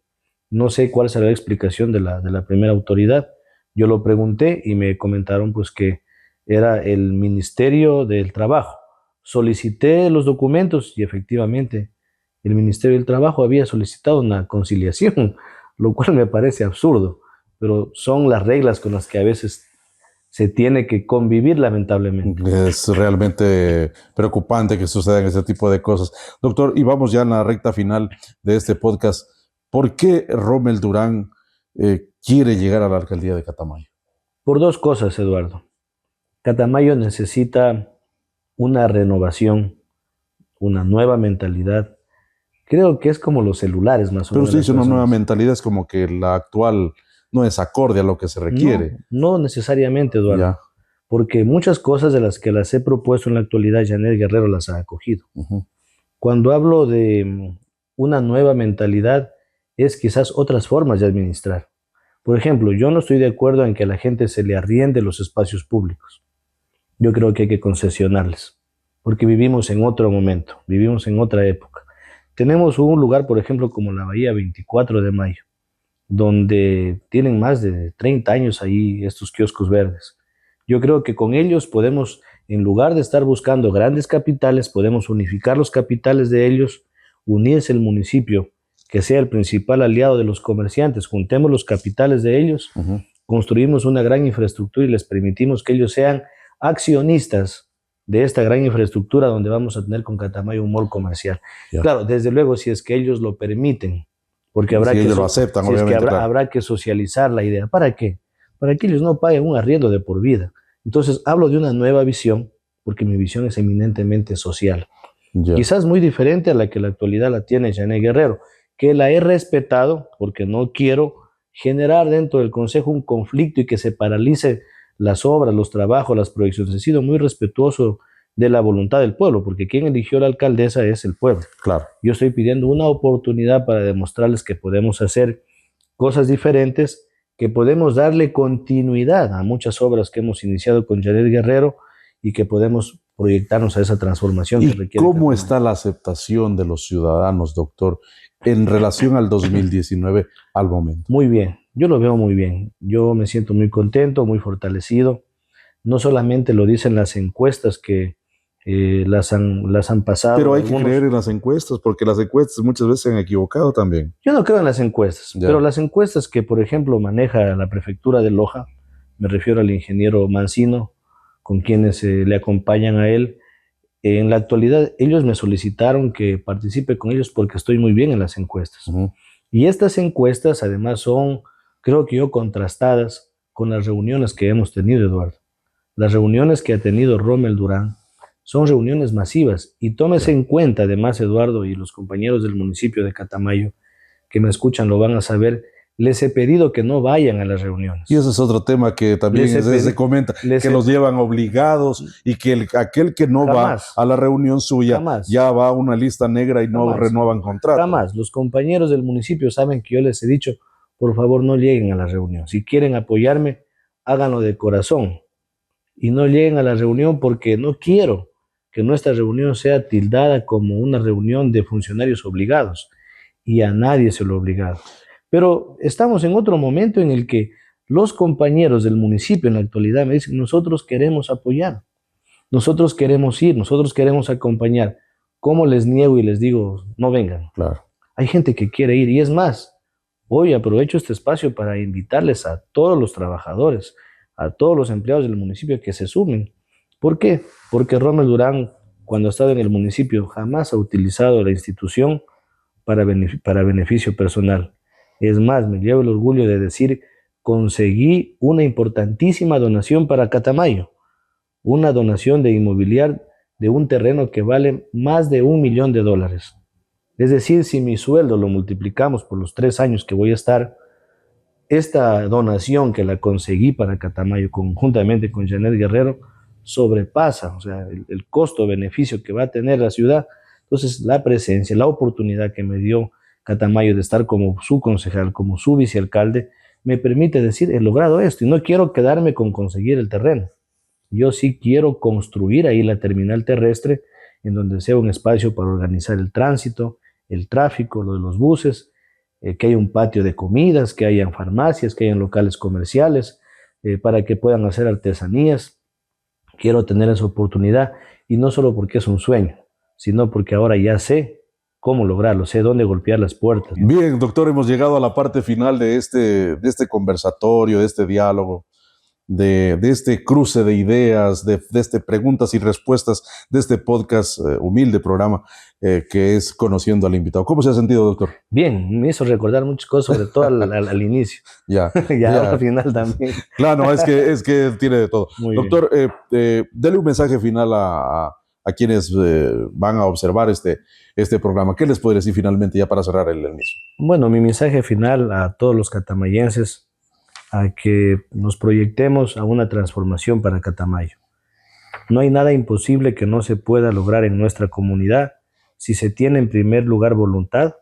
No sé cuál será la explicación de la primera autoridad. Yo lo pregunté y me comentaron pues que era el Ministerio del Trabajo. Solicité los documentos y efectivamente el Ministerio del Trabajo había solicitado una conciliación, lo cual me parece absurdo, pero son las reglas con las que a veces se tiene que convivir, lamentablemente. Es realmente preocupante que sucedan ese tipo de cosas. Doctor, y vamos ya en la recta final de este podcast. ¿Por qué Rommel Durán quiere llegar a la alcaldía de Catamayo? Por 2 cosas, Eduardo. Catamayo necesita una renovación, una nueva mentalidad. Creo que es como los celulares, más o Pero menos. usted dice las una nueva personas. mentalidad, es como que la actual no es acorde a lo que se requiere. No necesariamente, Eduardo. Ya. Porque muchas cosas de las que las he propuesto en la actualidad, Janet Guerrero las ha acogido. Ujú. Cuando hablo de una nueva mentalidad, es quizás otras formas de administrar. Por ejemplo, yo no estoy de acuerdo en que a la gente se le arriende los espacios públicos. Yo creo que hay que concesionarles, porque vivimos en otro momento, vivimos en otra época. Tenemos un lugar, por ejemplo, como la Bahía 24 de Mayo, donde tienen más de 30 años ahí estos kioscos verdes. Yo creo que con ellos podemos, en lugar de estar buscando grandes capitales, podemos unificar los capitales de ellos, unirse el municipio, que sea el principal aliado de los comerciantes, juntemos los capitales de ellos, Ujú. construimos una gran infraestructura y les permitimos que ellos sean accionistas de esta gran infraestructura donde vamos a tener con Catamayo un mall comercial. Ya. Claro, desde luego, si es que ellos lo permiten, porque habrá Si que, ellos lo aceptan, si es que obviamente, claro. habrá que socializar la idea. ¿Para qué? Para que ellos no paguen un arriendo de por vida. Entonces, hablo de una nueva visión, porque mi visión es eminentemente social. Ya. Quizás muy diferente a la que en la actualidad la tiene Janet Guerrero, que la he respetado porque no quiero generar dentro del Consejo un conflicto y que se paralice las obras, los trabajos, las proyecciones. He sido muy respetuoso de la voluntad del pueblo, porque quien eligió a la alcaldesa es el pueblo. Claro. Yo estoy pidiendo una oportunidad para demostrarles que podemos hacer cosas diferentes, que podemos darle continuidad a muchas obras que hemos iniciado con Janet Guerrero y que podemos proyectarnos a esa transformación que ¿Y requiere. cómo está la aceptación de los ciudadanos, doctor, en relación al 2019 al momento? Muy bien, yo lo veo muy bien. Yo me siento muy contento, muy fortalecido. No solamente lo dicen las encuestas que las han pasado. Pero hay que creer en las encuestas, porque las encuestas muchas veces se han equivocado también. Yo no creo en las encuestas, Ya. pero las encuestas que, por ejemplo, maneja la prefectura de Loja, me refiero al ingeniero Mancino, con quienes le acompañan a él, en la actualidad ellos me solicitaron que participe con ellos porque estoy muy bien en las encuestas. Y estas encuestas además son, creo que yo, contrastadas con las reuniones que hemos tenido, Eduardo. Las reuniones que ha tenido Rommel Durán son reuniones masivas y tómese en cuenta, además, Eduardo, y los compañeros del municipio de Catamayo que me escuchan lo van a saber, les he pedido que no vayan a las reuniones. Y ese es otro tema que también se comenta, que los llevan obligados y que aquel que no Jamás. va a la reunión suya Jamás. ya va a una lista negra y no Jamás. renuevan contrato. Jamás. Los compañeros del municipio saben que yo les he dicho, por favor no lleguen a la reunión. Si quieren apoyarme, háganlo de corazón y no lleguen a la reunión porque no quiero que nuestra reunión sea tildada como una reunión de funcionarios obligados y a nadie se lo ha obligado. Pero estamos en otro momento en el que los compañeros del municipio en la actualidad me dicen, nosotros queremos apoyar, nosotros queremos ir, nosotros queremos acompañar. ¿Cómo les niego y les digo, no vengan? Claro. Hay gente que quiere ir y es más, hoy aprovecho este espacio para invitarles a todos los trabajadores, a todos los empleados del municipio que se sumen. ¿Por qué? Porque Rommel Durán, cuando ha estado en el municipio, jamás ha utilizado la institución para beneficio personal. Es más, me llevo el orgullo de decir, conseguí una importantísima donación para Catamayo, una donación de inmobiliario de un terreno que vale más de $1 millón. Es decir, si mi sueldo lo multiplicamos por los 3 años que voy a estar, esta donación que la conseguí para Catamayo conjuntamente con Janet Guerrero sobrepasa, o sea, el costo-beneficio que va a tener la ciudad. Entonces, la presencia, la oportunidad que me dio Catamayo de estar como su concejal, como su vicealcalde, me permite decir, he logrado esto y no quiero quedarme con conseguir el terreno. Yo sí quiero construir ahí la terminal terrestre en donde sea un espacio para organizar el tránsito, el tráfico, lo de los buses, que haya un patio de comidas, que hayan farmacias, que hayan locales comerciales, para que puedan hacer artesanías. Quiero tener esa oportunidad y no solo porque es un sueño, sino porque ahora ya sé cómo lograrlo, sé dónde golpear las puertas. Bien, doctor, hemos llegado a la parte final de este conversatorio, de este diálogo, de este cruce de ideas, de este preguntas y respuestas, de este podcast, humilde programa, que es Conociendo al Invitado. ¿Cómo se ha sentido, doctor? Bien, me hizo recordar muchas cosas, sobre todo al inicio. Ya. Ya al final también. Claro, es que tiene de todo. Muy doctor, dele un mensaje final a quienes van a observar este programa. ¿Qué les podría decir finalmente ya para cerrar el mismo? Bueno, mi mensaje final a todos los catamayenses, a que nos proyectemos a una transformación para Catamayo. No hay nada imposible que no se pueda lograr en nuestra comunidad si se tiene en primer lugar voluntad,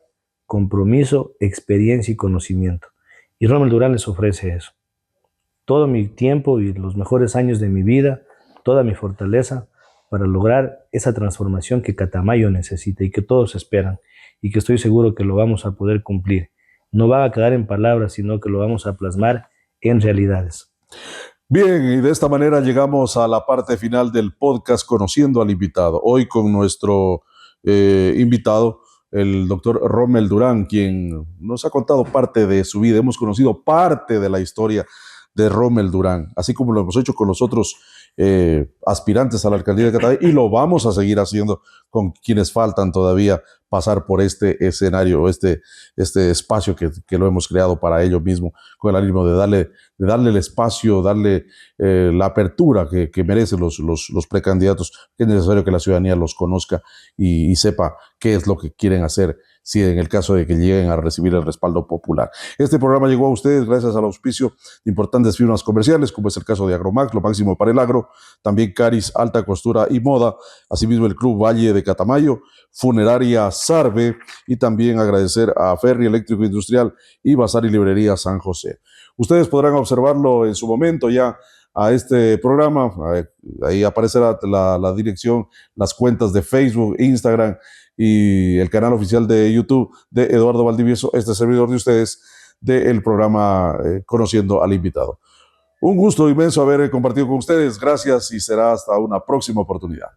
compromiso, experiencia y conocimiento. Y Rommel Durán les ofrece eso. Todo mi tiempo y los mejores años de mi vida, toda mi fortaleza para lograr esa transformación que Catamayo necesita y que todos esperan y que estoy seguro que lo vamos a poder cumplir. No va a quedar en palabras, sino que lo vamos a plasmar en realidades. Bien, y de esta manera llegamos a la parte final del podcast Conociendo al Invitado. Hoy con nuestro invitado, el doctor Rommel Durán, quien nos ha contado parte de su vida. Hemos conocido parte de la historia de Rommel Durán, así como lo hemos hecho con los otros aspirantes a la alcaldía de Catamayo, y lo vamos a seguir haciendo con quienes faltan todavía pasar por este escenario, este espacio que lo hemos creado para ellos mismos, con el ánimo de darle el espacio, darle la apertura que merecen los precandidatos, que es necesario que la ciudadanía los conozca y sepa qué es lo que quieren hacer, si en el caso de que lleguen a recibir el respaldo popular. Este programa llegó a ustedes gracias al auspicio de importantes firmas comerciales, como es el caso de Agromax, lo máximo para el agro, también Caris, Alta Costura y Moda, asimismo el Club Valle de Catamayo, Funeraria Sarve, y también agradecer a Ferry Eléctrico Industrial y Bazar y Librería San José. Ustedes podrán observarlo en su momento ya a este programa. Ahí aparecerá la dirección, las cuentas de Facebook, Instagram y el canal oficial de YouTube de Eduardo Valdivieso, este servidor de ustedes, del programa Conociendo al Invitado. Un gusto inmenso haber compartido con ustedes. Gracias y será hasta una próxima oportunidad.